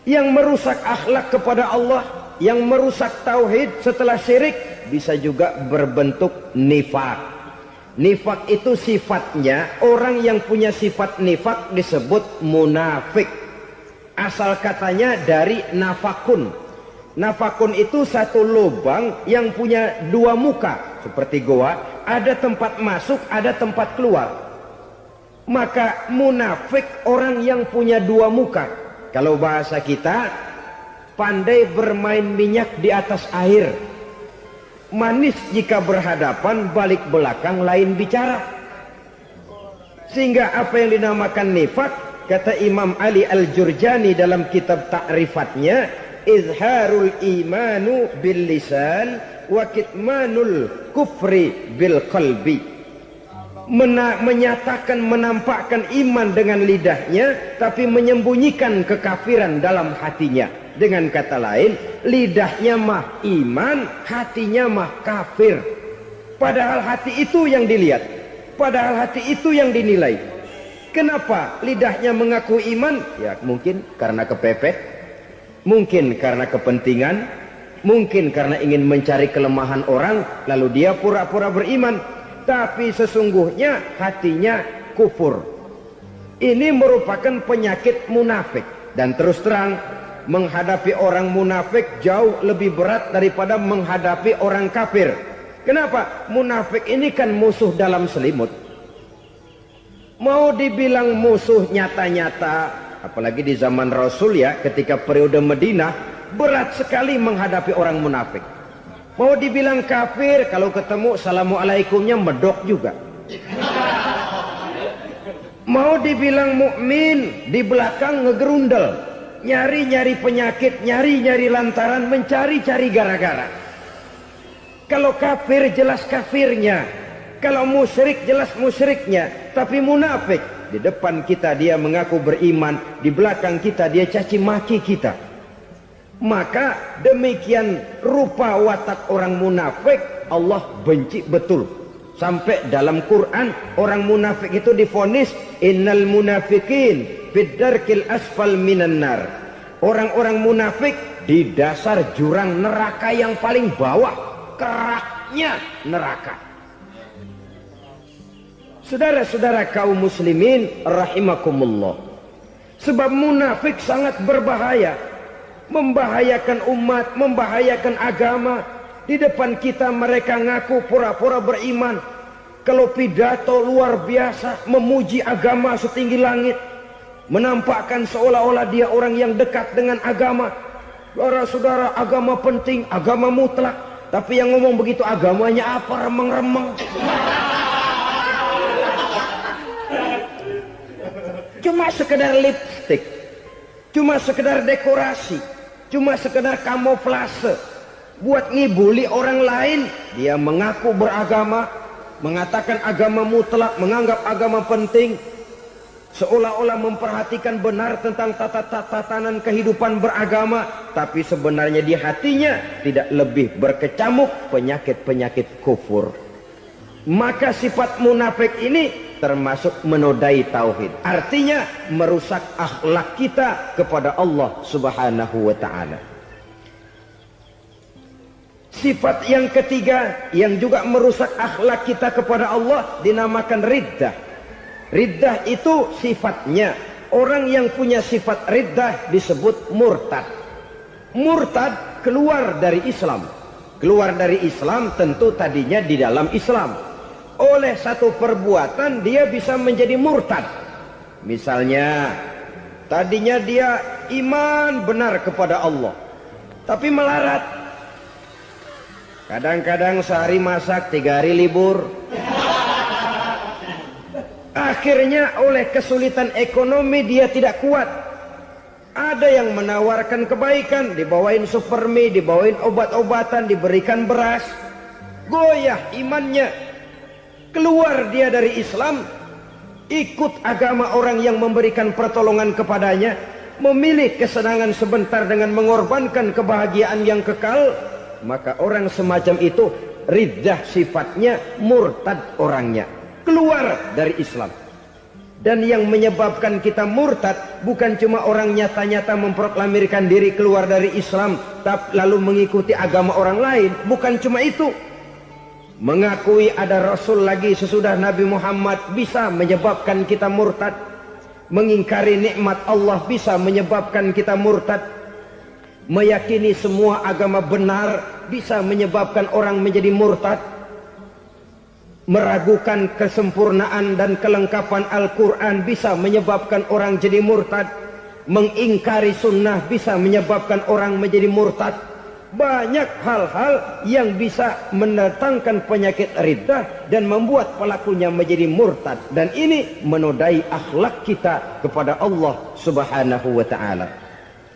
yang merusak akhlak kepada Allah, yang merusak tauhid setelah syirik, bisa juga berbentuk nifak. Nifak itu sifatnya, orang yang punya sifat nifak disebut munafik. Asal katanya dari nafakun. Nafakun itu satu lubang yang punya dua muka, seperti goa, ada tempat masuk, ada tempat keluar. Maka munafik orang yang punya dua muka. Kalau bahasa kita, pandai bermain minyak di atas air, manis jika berhadapan, balik belakang lain bicara. Sehingga apa yang dinamakan nifak, kata Imam Ali Al-Jurjani dalam kitab ta'rifatnya, izharul imanu bil lisan wa kitmanul kufri bil qalbi. Menyatakan, menampakkan iman dengan lidahnya, tapi menyembunyikan kekafiran dalam hatinya. Dengan kata lain, lidahnya mah iman, hatinya mah kafir. Padahal hati itu yang dilihat, padahal hati itu yang dinilai. Kenapa lidahnya mengaku iman? Ya mungkin karena kepepet, mungkin karena kepentingan, mungkin karena ingin mencari kelemahan orang, lalu dia pura-pura beriman. Tapi sesungguhnya hatinya kufur. Ini merupakan penyakit munafik. Dan terus terang, menghadapi orang munafik jauh lebih berat daripada menghadapi orang kafir. Kenapa? Munafik ini kan musuh dalam selimut. Mau dibilang musuh nyata-nyata, apalagi di zaman Rasul ya, ketika periode Madinah, berat sekali menghadapi orang munafik. Mau dibilang kafir, kalau ketemu assalamualaikumnya medok juga. Mau dibilang mukmin, di belakang ngegerundel, nyari-nyari penyakit, nyari-nyari lantaran, mencari-cari gara-gara. Kalau kafir jelas kafirnya, kalau musyrik jelas musyriknya. Tapi munafik, di depan kita dia mengaku beriman, di belakang kita dia caci maki kita. Maka demikian rupa watak orang munafik, Allah benci betul. Sampai dalam Quran orang munafik itu divonis innal munafikin fid darkil asfal minan nar. Orang-orang munafik di dasar jurang neraka yang paling bawah, keraknya neraka. Saudara-saudara kaum muslimin rahimakumullah. Sebab munafik sangat berbahaya. membahayakan umat, membahayakan agama. Di depan kita mereka ngaku pura-pura beriman. Kalau pidato luar biasa, memuji agama setinggi langit, menampakkan seolah-olah dia orang yang dekat dengan agama. Saudara-saudara, agama penting, agama mutlak. Tapi yang ngomong begitu agamanya apa? Remeng-remeng. Cuma sekedar lipstick, cuma sekedar dekorasi, cuma sekedar kamuflase buat ngibuli orang lain. Dia mengaku beragama, mengatakan agama mutlak, menganggap agama penting, seolah-olah memperhatikan benar tentang tatanan kehidupan beragama, tapi sebenarnya di hatinya tidak lebih berkecamuk penyakit-penyakit kufur. Maka sifat munafik ini termasuk menodai tauhid, artinya merusak akhlak kita kepada Allah Subhanahu wa taala. Sifat yang ketiga yang juga merusak akhlak kita kepada Allah dinamakan riddah. Riddah itu sifatnya, orang yang punya sifat riddah disebut murtad. Murtad keluar dari Islam. Keluar dari Islam tentu tadinya di dalam Islam. Oleh satu perbuatan dia bisa menjadi murtad. Misalnya tadinya dia iman benar kepada Allah, tapi melarat. Kadang-kadang sehari masak, 3 hari libur. Akhirnya oleh kesulitan ekonomi dia tidak kuat. Ada yang menawarkan kebaikan, dibawain supermi, dibawain obat-obatan, diberikan beras. Goyah imannya. Keluar dia dari Islam, ikut agama orang yang memberikan pertolongan kepadanya, memilih kesenangan sebentar dengan mengorbankan kebahagiaan yang kekal. Maka orang semacam itu riddah sifatnya, murtad orangnya, keluar dari Islam. Dan yang menyebabkan kita murtad bukan cuma orang nyata-nyata memproklamirkan diri keluar dari Islam tapi lalu mengikuti agama orang lain. Bukan cuma itu, mengakui ada Rasul lagi sesudah Nabi Muhammad bisa menyebabkan kita murtad. Mengingkari nikmat Allah bisa menyebabkan kita murtad. Meyakini semua agama benar bisa menyebabkan orang menjadi murtad. Meragukan kesempurnaan dan kelengkapan Al-Quran bisa menyebabkan orang jadi murtad. Mengingkari sunnah bisa menyebabkan orang menjadi murtad. Banyak hal-hal yang bisa mendatangkan penyakit riddah dan membuat pelakunya menjadi murtad. Dan ini menodai akhlak kita kepada Allah Subhanahu wa ta'ala.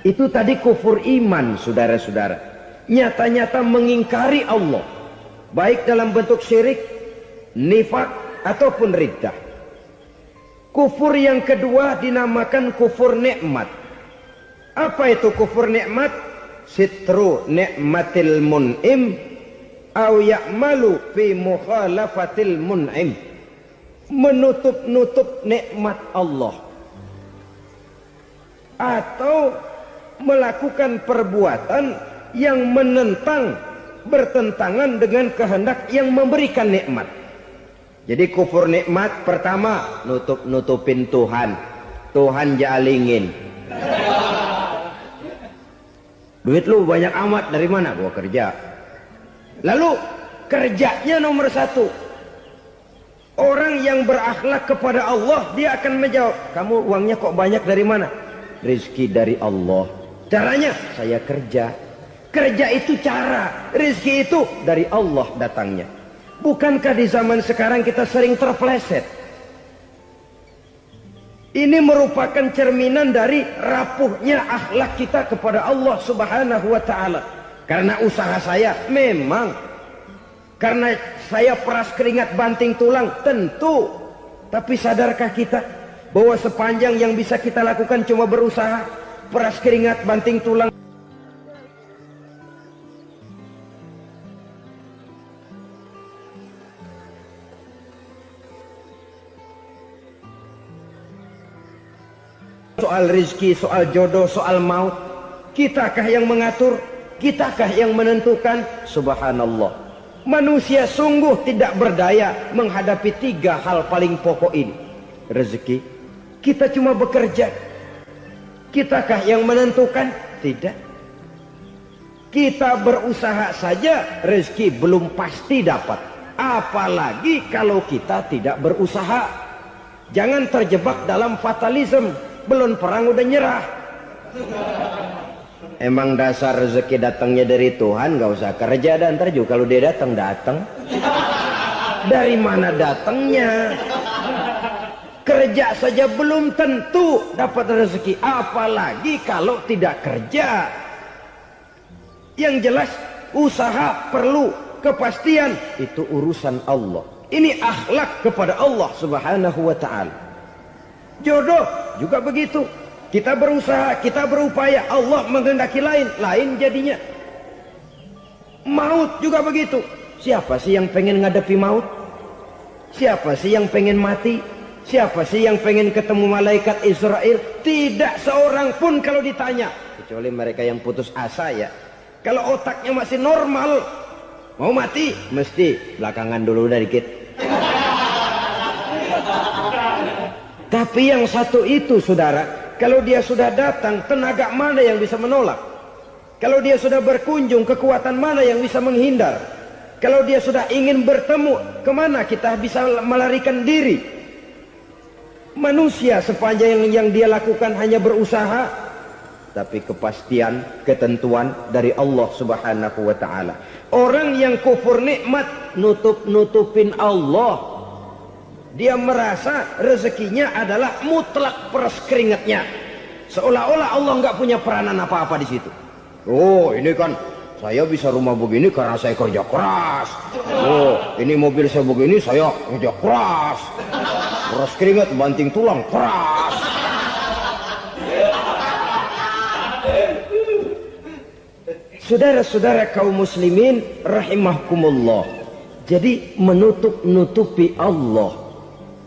Itu tadi kufur iman, saudara-saudara. Nyata-nyata mengingkari Allah, baik dalam bentuk syirik, nifak, ataupun riddah. Kufur yang kedua dinamakan kufur nikmat. Apa itu kufur nikmat? Sitru nikmatil mun'im au ya'malu fi mukhalafatil mun'im. Menutup-nutup nikmat Allah, atau melakukan perbuatan yang menentang, bertentangan dengan kehendak yang memberikan nikmat. Jadi kufur nikmat pertama, nutup-nutupin Tuhan. Tuhan jalingin. Duit lu banyak amat, dari mana? Gua kerja. Lalu kerjanya nomor 1. Orang yang berakhlak kepada Allah, dia akan menjawab, kamu uangnya kok banyak, dari mana? Rizki dari Allah. Caranya, saya kerja. Kerja itu cara, rizki itu dari Allah datangnya. Bukankah di zaman sekarang kita sering terpleset? Ini merupakan cerminan dari rapuhnya akhlak kita kepada Allah Subhanahu wa ta'ala. Karena usaha saya memang, karena saya peras keringat banting tulang, tentu. Tapi sadarkah kita bahwa sepanjang yang bisa kita lakukan cuma berusaha, peras keringat banting tulang? Soal rizki, soal jodoh, soal maut, kitakah yang mengatur? Kitakah yang menentukan? Subhanallah. Manusia sungguh tidak berdaya menghadapi 3 hal paling pokok ini. Rezeki, kita cuma bekerja. Kitakah yang menentukan? Tidak. Kita berusaha saja rezeki belum pasti dapat. Apalagi kalau kita tidak berusaha. Jangan terjebak dalam fatalisme. Belum perang udah nyerah. Emang dasar rezeki datangnya dari Tuhan, gak usah kerja dan ntar juga kalau dia datang. Dari mana datangnya? Kerja saja belum tentu dapat rezeki, apalagi kalau tidak kerja. Yang jelas usaha perlu kepastian, itu urusan Allah. Ini akhlak kepada Allah Subhanahu wa taala. Jodoh juga begitu. Kita berusaha, kita berupaya, Allah menghendaki lain jadinya. Maut juga begitu. Siapa sih yang pengen ngadepi maut? Siapa sih yang pengen mati? Siapa sih yang pengen ketemu malaikat Israel? Tidak seorang pun kalau ditanya, kecuali mereka yang putus asa ya. Kalau otaknya masih normal, mau mati mesti belakangan dulu udah dikit. Tapi yang satu itu saudara, kalau dia sudah datang, tenaga mana yang bisa menolak? Kalau dia sudah berkunjung, kekuatan mana yang bisa menghindar? Kalau dia sudah ingin bertemu, kemana kita bisa melarikan diri? Manusia sepanjang yang dia lakukan hanya berusaha, tapi kepastian, ketentuan dari Allah Subhanahu wa taala. Orang yang kufur nikmat, nutupin Allah. Dia merasa rezekinya adalah mutlak peras keringatnya. Seolah-olah Allah nggak punya peranan apa-apa di situ. Oh, ini kan saya bisa rumah begini karena saya kerja keras. Oh, ini mobil saya begini saya kerja keras. Peras keringat banting tulang keras. Saudara-saudara kaum muslimin rahimahkumullah. Jadi menutupi Allah.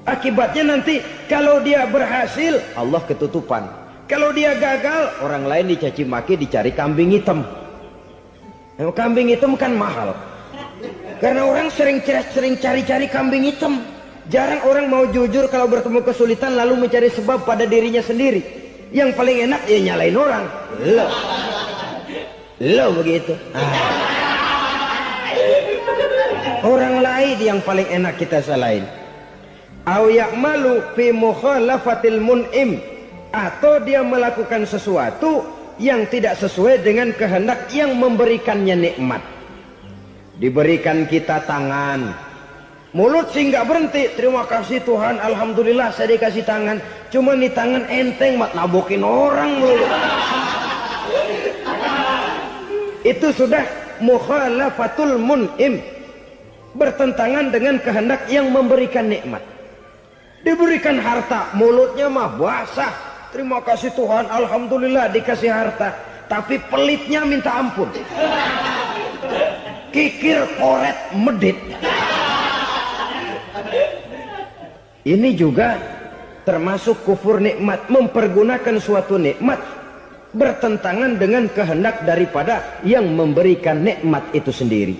Akibatnya nanti kalau dia berhasil, Allah ketutupan. Kalau dia gagal, orang lain dicaci maki, dicari kambing hitam. Nah, kambing hitam kan mahal. Karena orang sering cari-cari kambing hitam. Jarang orang mau jujur kalau bertemu kesulitan lalu mencari sebab pada dirinya sendiri. Yang paling enak ya nyalain orang. Lo begitu. Orang lain yang paling enak kita salahin. Au ya'malu fi mukhalafatil mun'im, atau dia melakukan sesuatu yang tidak sesuai dengan kehendak yang memberikannya nikmat. Diberikan kita tangan, mulut sih nggak berhenti, terima kasih Tuhan, alhamdulillah saya dikasih tangan. Cuma nih tangan enteng mat nabokin orang mulu. Itu sudah mukhalafatul mun'im, bertentangan dengan kehendak yang memberikan nikmat. Diberikan harta, mulutnya mah basah, terima kasih Tuhan, alhamdulillah dikasih harta, tapi pelitnya minta ampun. Kikir koret medit. Ini juga termasuk kufur nikmat, mempergunakan suatu nikmat bertentangan dengan kehendak daripada yang memberikan nikmat itu sendiri.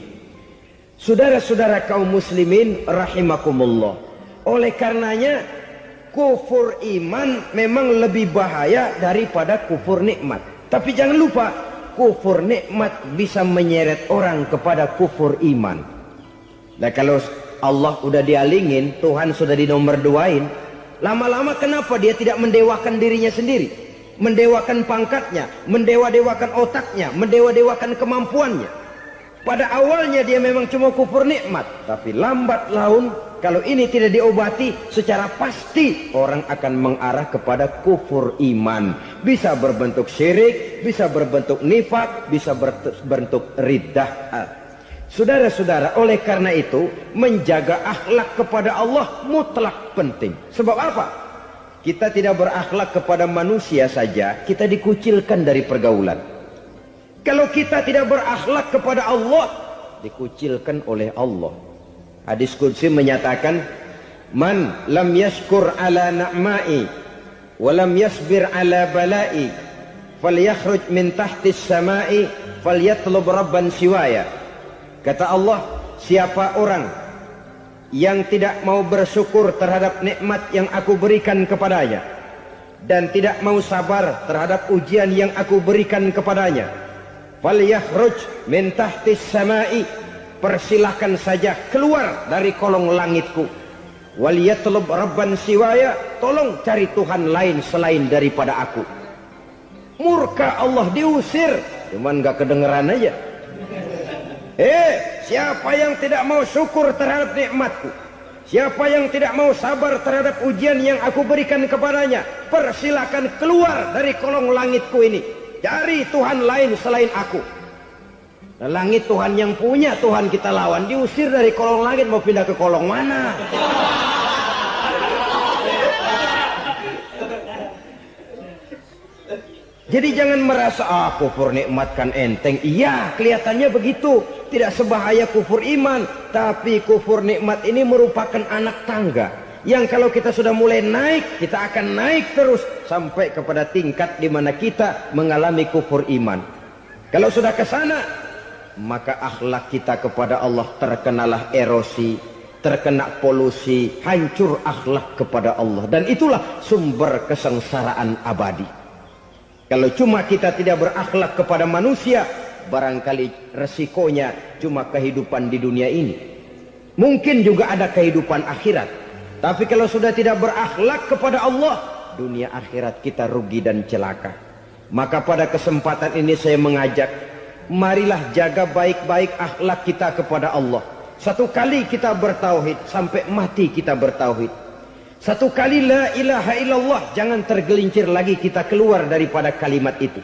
Saudara-saudara kaum muslimin rahimakumullah. Oleh karenanya kufur iman memang lebih bahaya daripada kufur nikmat. Tapi jangan lupa, kufur nikmat bisa menyeret orang kepada kufur iman. Nah kalau Allah udah dialingin, Tuhan sudah dinomor duain, lama-lama kenapa dia tidak mendewakan dirinya sendiri? Mendewakan pangkatnya, mendewa-dewakan otaknya, mendewa-dewakan kemampuannya. Pada awalnya dia memang cuma kufur nikmat, tapi lambat laun kalau ini tidak diobati secara pasti orang akan mengarah kepada kufur iman. Bisa berbentuk syirik, bisa berbentuk nifak, bisa berbentuk riddah. Saudara-saudara, oleh karena itu menjaga akhlak kepada Allah mutlak penting. Sebab apa? Kita tidak berakhlak kepada manusia saja, kita dikucilkan dari pergaulan. Kalau kita tidak berakhlak kepada Allah, dikucilkan oleh Allah. Hadis qudsi menyatakan, man lam yashkur ala na'mai wa lam yasbir ala balai falyakhruj min tahtis samai falyatlub rabban siwaya. Kata Allah, siapa orang yang tidak mau bersyukur terhadap nikmat yang aku berikan kepadanya dan tidak mau sabar terhadap ujian yang aku berikan kepadanya, falyakhruj min tahtis samai, persilahkan saja keluar dari kolong langitku. Wal yatlub rabban siwaya, tolong cari Tuhan lain selain daripada aku. Murka Allah, diusir, cuman gak kedengeran aja. Siapa yang tidak mau syukur terhadap nikmatku, siapa yang tidak mau sabar terhadap ujian yang aku berikan kepadanya, persilakan keluar dari kolong langitku ini, cari Tuhan lain selain aku. Nah, langit Tuhan yang punya, Tuhan kita lawan, diusir dari kolong langit, mau pindah ke kolong mana? Jadi jangan merasa kufur nikmat kan enteng. Iya, kelihatannya begitu, tidak sebahaya kufur iman. Tapi kufur nikmat ini merupakan anak tangga yang kalau kita sudah mulai naik, kita akan naik terus sampai kepada tingkat di mana kita mengalami kufur iman. Kalau sudah ke sana, maka akhlak kita kepada Allah terkenalah erosi, terkena polusi, hancur akhlak kepada Allah, dan itulah sumber kesengsaraan abadi. Kalau cuma kita tidak berakhlak kepada manusia, barangkali resikonya cuma kehidupan di dunia ini. Mungkin juga ada kehidupan akhirat. Tapi kalau sudah tidak berakhlak kepada Allah, dunia akhirat kita rugi dan celaka. Maka pada kesempatan ini saya mengajak, marilah jaga baik-baik akhlak kita kepada Allah. Satu kali kita bertauhid, sampai mati kita bertauhid. Satu kali la ilaha illallah, jangan tergelincir lagi kita keluar daripada kalimat itu.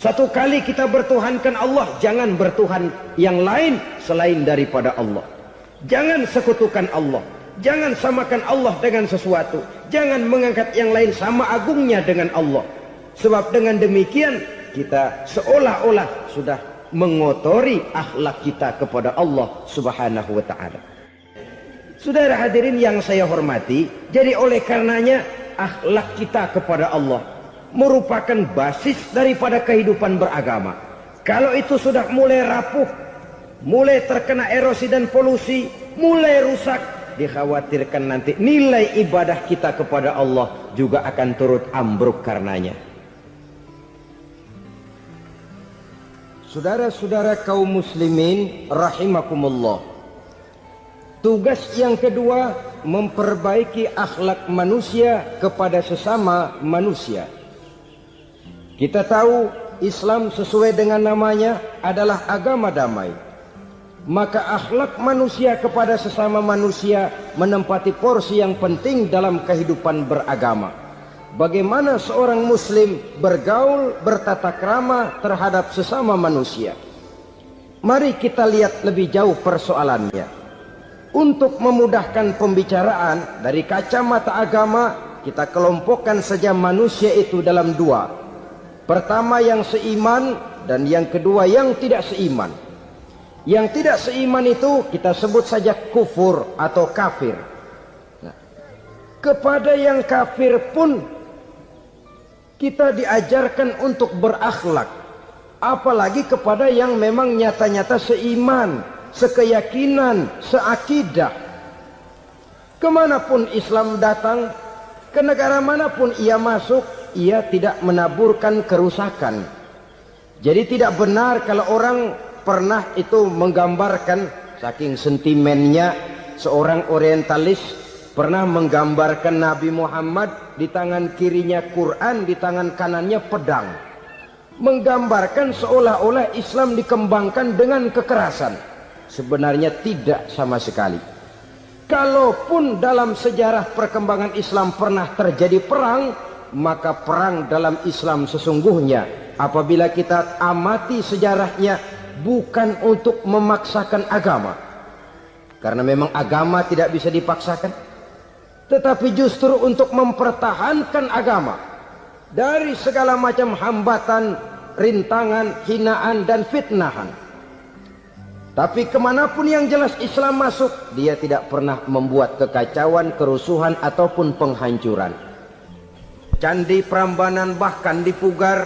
Satu kali kita bertuhankan Allah, jangan bertuhan yang lain selain daripada Allah. Jangan sekutukan Allah, jangan samakan Allah dengan sesuatu, jangan mengangkat yang lain sama agungnya dengan Allah. Sebab dengan demikian kita seolah-olah sudah mengotori akhlak kita kepada Allah Subhanahu wa ta'ala. Saudara hadirin yang saya hormati, jadi oleh karenanya akhlak kita kepada Allah merupakan basis daripada kehidupan beragama. Kalau itu sudah mulai rapuh, mulai terkena erosi dan polusi, mulai rusak, dikhawatirkan nanti nilai ibadah kita kepada Allah juga akan turut ambruk karenanya. Saudara-saudara kaum muslimin rahimakumullah, tugas yang kedua, memperbaiki akhlak manusia kepada sesama manusia. Kita tahu Islam sesuai dengan namanya adalah agama damai. Maka akhlak manusia kepada sesama manusia menempati porsi yang penting dalam kehidupan beragama. Bagaimana seorang muslim bergaul, bertata krama terhadap sesama manusia. Mari kita lihat lebih jauh persoalannya. Untuk memudahkan pembicaraan dari kacamata agama, kita kelompokkan saja manusia itu dalam dua. Pertama yang seiman, dan yang kedua yang tidak seiman. Yang tidak seiman itu kita sebut saja kufur atau kafir. Nah, kepada yang kafir pun kita diajarkan untuk berakhlak, apalagi kepada yang memang nyata-nyata seiman, sekeyakinan, seakidah. Kemanapun Islam datang, ke negara manapun ia masuk, ia tidak menaburkan kerusakan. Jadi tidak benar kalau orang pernah itu menggambarkan, saking sentimennya seorang orientalis pernah menggambarkan Nabi Muhammad di tangan kirinya Quran, di tangan kanannya pedang. Menggambarkan seolah-olah Islam dikembangkan dengan kekerasan. Sebenarnya tidak sama sekali. Kalaupun dalam sejarah perkembangan Islam pernah terjadi perang, maka perang dalam Islam sesungguhnya, apabila kita amati sejarahnya, bukan untuk memaksakan agama. Karena memang agama tidak bisa dipaksakan. Tetapi justru untuk mempertahankan agama dari segala macam hambatan, rintangan, hinaan, dan fitnahan. Tapi kemanapun yang jelas Islam masuk, dia tidak pernah membuat kekacauan, kerusuhan, ataupun penghancuran. Candi Prambanan bahkan dipugar,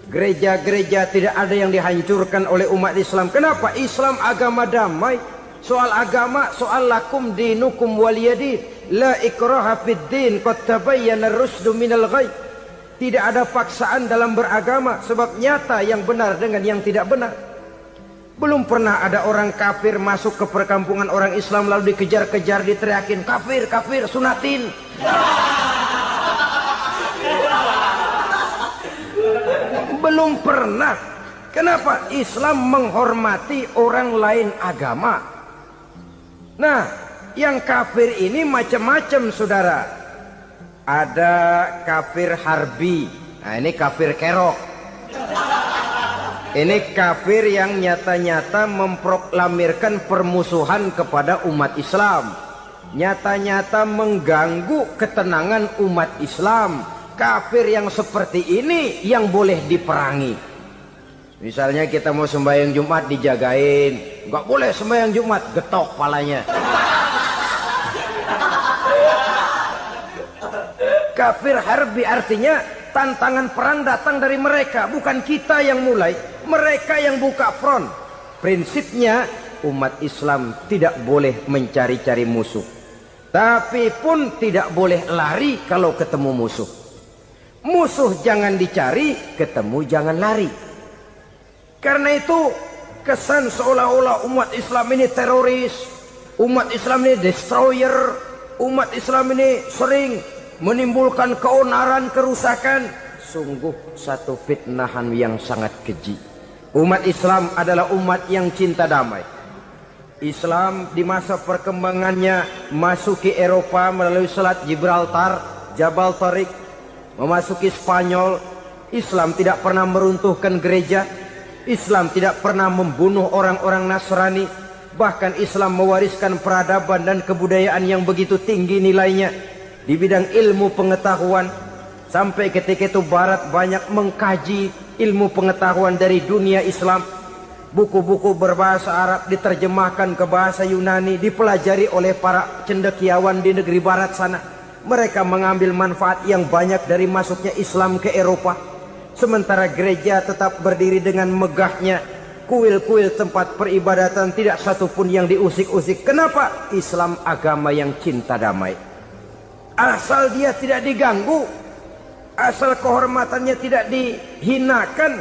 gereja-gereja tidak ada yang dihancurkan oleh umat Islam. Kenapa? Islam agama damai. Soal agama, soal lakum dinukum waliyadin, la ikraha fid din, qad tabayyana ar-rusdu minal ghayy. Tidak ada paksaan dalam beragama, sebab nyata yang benar dengan yang tidak benar. Belum pernah ada orang kafir masuk ke perkampungan orang Islam lalu dikejar-kejar, diteriakin kafir, kafir, sunatin. Belum pernah. Kenapa? Islam menghormati orang lain agama. Nah, yang kafir ini macam-macam, saudara. Ada kafir harbi. Nah, ini kafir kerok. Ini kafir yang nyata-nyata memproklamirkan permusuhan kepada umat Islam. Nyata-nyata mengganggu ketenangan umat Islam. Kafir yang seperti ini yang boleh diperangi. Misalnya kita mau sembahyang Jumat dijagain. Nggak boleh sembahyang Jumat, getok palanya. Kafir harbi artinya tantangan perang datang dari mereka, bukan kita yang mulai. Mereka yang buka front. Prinsipnya umat Islam tidak boleh mencari-cari musuh, tapi pun tidak boleh lari kalau ketemu musuh. Musuh jangan dicari, ketemu jangan lari. Karena itu kesan seolah-olah umat Islam ini teroris, umat Islam ini destroyer, umat Islam ini sering menimbulkan keonaran, kerusakan. Sungguh satu fitnahan yang sangat keji. Umat Islam adalah umat yang cinta damai. Islam di masa perkembangannya masuki Eropa melalui Selat Gibraltar, Jabal Tariq, memasuki Spanyol. Islam tidak pernah meruntuhkan gereja. Islam tidak pernah membunuh orang-orang Nasrani. Bahkan Islam mewariskan peradaban dan kebudayaan yang begitu tinggi nilainya di bidang ilmu pengetahuan. Sampai ketika itu Barat banyak mengkaji ilmu pengetahuan dari dunia Islam. Buku-buku berbahasa Arab diterjemahkan ke bahasa Yunani, dipelajari oleh para cendekiawan di negeri Barat sana. Mereka mengambil manfaat yang banyak dari masuknya Islam ke Eropa. Sementara gereja tetap berdiri dengan megahnya. Kuil-kuil tempat peribadatan tidak satupun yang diusik-usik. Kenapa? Islam agama yang cinta damai. Asal dia tidak diganggu, asal kehormatannya tidak dihinakan.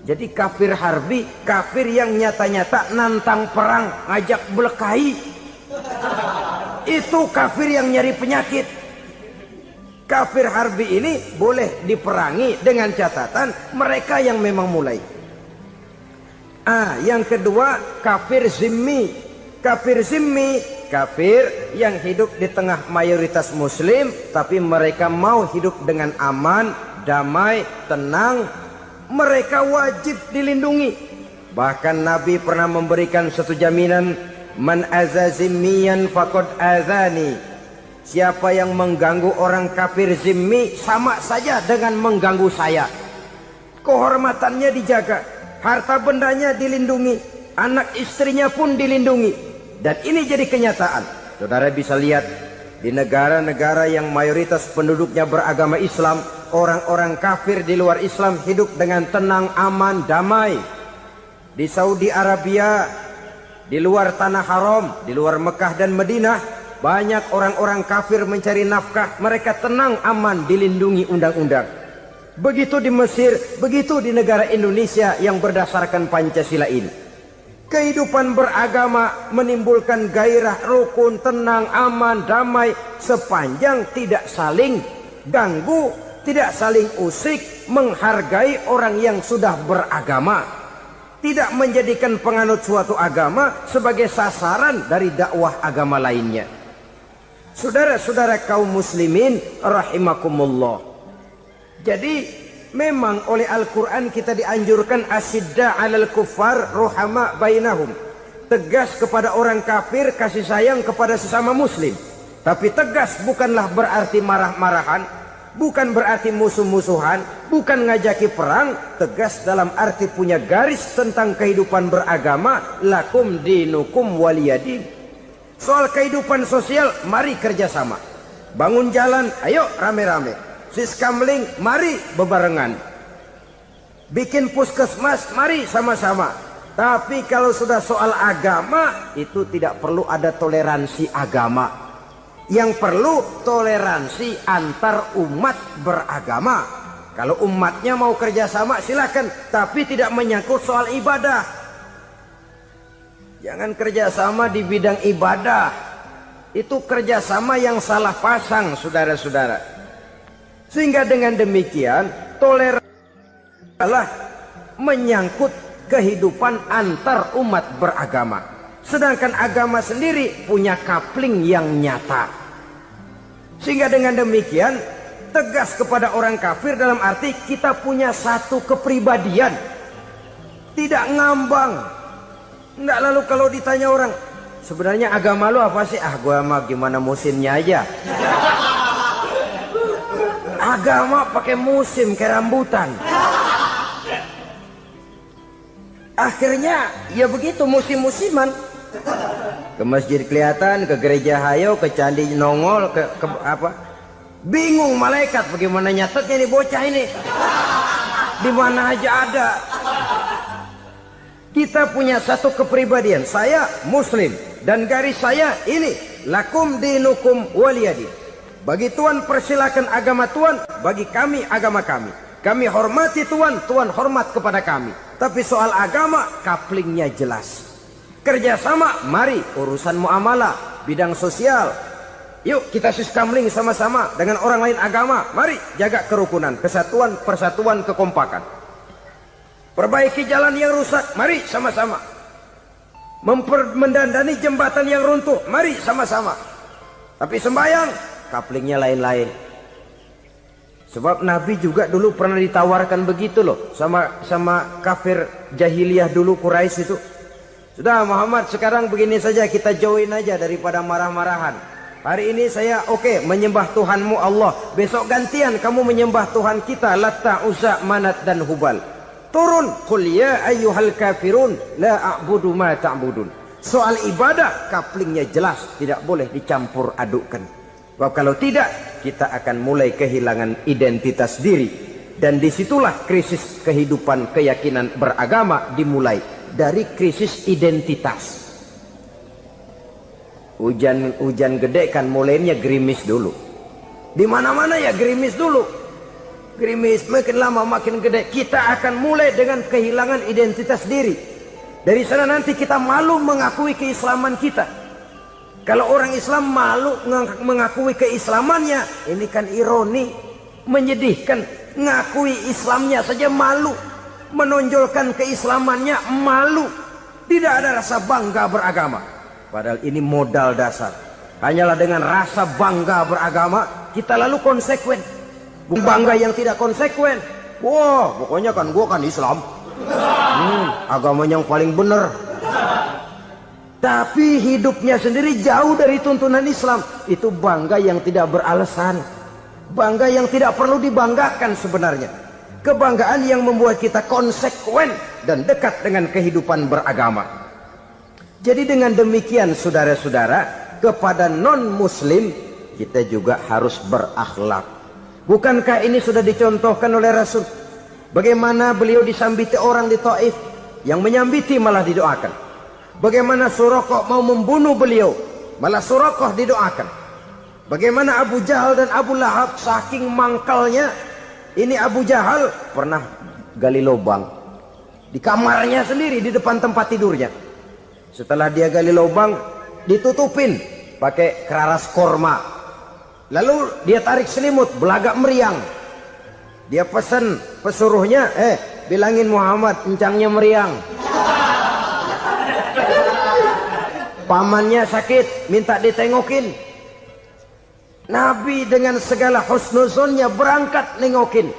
Jadi kafir harbi, kafir yang nyata-nyata nantang perang, ngajak berkelahi. Itu kafir yang nyari penyakit. Kafir harbi ini boleh diperangi dengan catatan mereka yang memang mulai. Yang kedua kafir zimmi. Kafir zimmi, kafir yang hidup di tengah mayoritas muslim, tapi mereka mau hidup dengan aman, damai, tenang. Mereka wajib dilindungi. Bahkan Nabi pernah memberikan satu jaminan, man aza zimmiyan faqad azani. Siapa yang mengganggu orang kafir zimmi sama saja dengan mengganggu saya. Kehormatannya dijaga, harta bendanya dilindungi, anak istrinya pun dilindungi. Dan ini jadi kenyataan. Saudara bisa lihat di negara-negara yang mayoritas penduduknya beragama Islam, orang-orang kafir di luar Islam hidup dengan tenang, aman, damai. Di Saudi Arabia, di luar tanah haram, di luar Mekah dan Madinah, banyak orang-orang kafir mencari nafkah. Mereka tenang, aman, dilindungi undang-undang. Begitu di Mesir, begitu di negara Indonesia yang berdasarkan Pancasila ini. Kehidupan beragama menimbulkan gairah, rukun, tenang, aman, damai, sepanjang tidak saling ganggu, tidak saling usik, menghargai orang yang sudah beragama, tidak menjadikan penganut suatu agama sebagai sasaran dari dakwah agama lainnya. Saudara-saudara kaum muslimin rahimakumullah. Jadi memang oleh Al-Quran kita dianjurkan asyidda 'alal kuffar ruhama bainahum. Tegas kepada orang kafir, kasih sayang kepada sesama muslim. Tapi tegas bukanlah berarti marah-marahan, bukan berarti musuh-musuhan, bukan ngajaki perang. Tegas dalam arti punya garis tentang kehidupan beragama, lakum dinukum waliyadin. Soal kehidupan sosial, mari kerjasama. Bangun jalan, ayo rame-rame. Siskamling, mari bebarengan. Bikin puskesmas, mari sama-sama. Tapi kalau sudah soal agama, itu tidak perlu ada toleransi agama. Yang perlu toleransi antar umat beragama. Kalau umatnya mau kerjasama silakan, tapi tidak menyangkut soal ibadah. Jangan kerjasama di bidang ibadah. Itu kerjasama yang salah pasang, saudara-saudara. Sehingga dengan demikian toleransi adalah menyangkut kehidupan antar umat beragama. Sedangkan agama sendiri punya coupling yang nyata. Sehingga dengan demikian tegas kepada orang kafir dalam arti kita punya satu kepribadian. Tidak ngambang. Enggak, lalu kalau ditanya orang, sebenarnya agama lu apa sih? Ah, gua mah gimana musimnya aja. Agama pakai musim kayak rambutan. Akhirnya ya begitu, musim-musiman. Ke masjid kelihatan, ke gereja hayo, ke candi nongol, ke apa? Bingung malaikat bagaimana nyatetnya nih bocah ini. Di mana aja ada. Kita punya satu kepribadian. Saya Muslim dan garis saya ini, lakum dinukum waliyadin. Bagi Tuhan persilakan agama Tuhan, bagi kami agama kami. Kami hormati Tuhan, Tuhan hormat kepada kami. Tapi soal agama, couplingnya jelas. Kerjasama, mari urusan muamalah, bidang sosial. Yuk kita siskamling sama-sama dengan orang lain agama. Mari jaga kerukunan, kesatuan, persatuan, kekompakan. Perbaiki jalan yang rusak, mari sama-sama. Mendandani jembatan yang runtuh, mari sama-sama. Tapi sembahyang, couplingnya lain-lain. Sebab Nabi juga dulu pernah ditawarkan begitu loh sama kafir jahiliyah dulu, Quraisy itu. Sudah Muhammad, sekarang begini saja, kita join aja daripada marah-marahan. Hari ini saya oke, menyembah Tuhanmu Allah. Besok gantian kamu menyembah Tuhan kita, Latta, Uzza, Manat dan Hubal. Turun, qul ya ayyuhal kafirun la a'budu ma ta'budun. Soal ibadah couplingnya jelas, tidak boleh dicampur adukkan. Sebab kalau tidak, kita akan mulai kehilangan identitas diri. Dan disitulah krisis kehidupan keyakinan beragama dimulai. Dari krisis identitas. Hujan gede kan mulainya gerimis dulu. Di mana-mana ya gerimis dulu. Gerimis makin lama makin gede. Kita akan mulai dengan kehilangan identitas diri. Dari sana nanti kita malu mengakui keislaman kita. Kalau orang Islam malu mengakui keislamannya, ini kan ironi, menyedihkan. Ngakui Islamnya saja malu. Menonjolkan keislamannya malu, tidak ada rasa bangga beragama. Padahal ini modal dasar. Hanyalah dengan rasa bangga beragama kita lalu konsekuen. Bukan bangga yang tidak konsekuen. Wah, pokoknya kan gua kan Islam, agama yang paling benar. Tapi hidupnya sendiri jauh dari tuntunan Islam. Itu bangga yang tidak beralasan, bangga yang tidak perlu dibanggakan sebenarnya. Kebanggaan yang membuat kita konsekuen dan dekat dengan kehidupan beragama. Jadi dengan demikian saudara-saudara, kepada non-muslim kita juga harus berakhlak. Bukankah ini sudah dicontohkan oleh Rasul? Bagaimana beliau disambiti orang di Taif, yang menyambiti malah didoakan. Bagaimana Suraqah mau membunuh beliau, malah Suraqah didoakan. Bagaimana Abu Jahal dan Abu Lahab saking mangkalnya. Ini Abu Jahal pernah gali lubang di kamarnya sendiri, di depan tempat tidurnya. Setelah dia gali lubang, ditutupin pakai keraras korma. Lalu dia tarik selimut, belagak meriang. Dia pesan pesuruhnya, bilangin Muhammad encangnya meriang. Pamannya sakit, minta ditengokin. Nabi dengan segala husnuzonnya berangkat nengokin.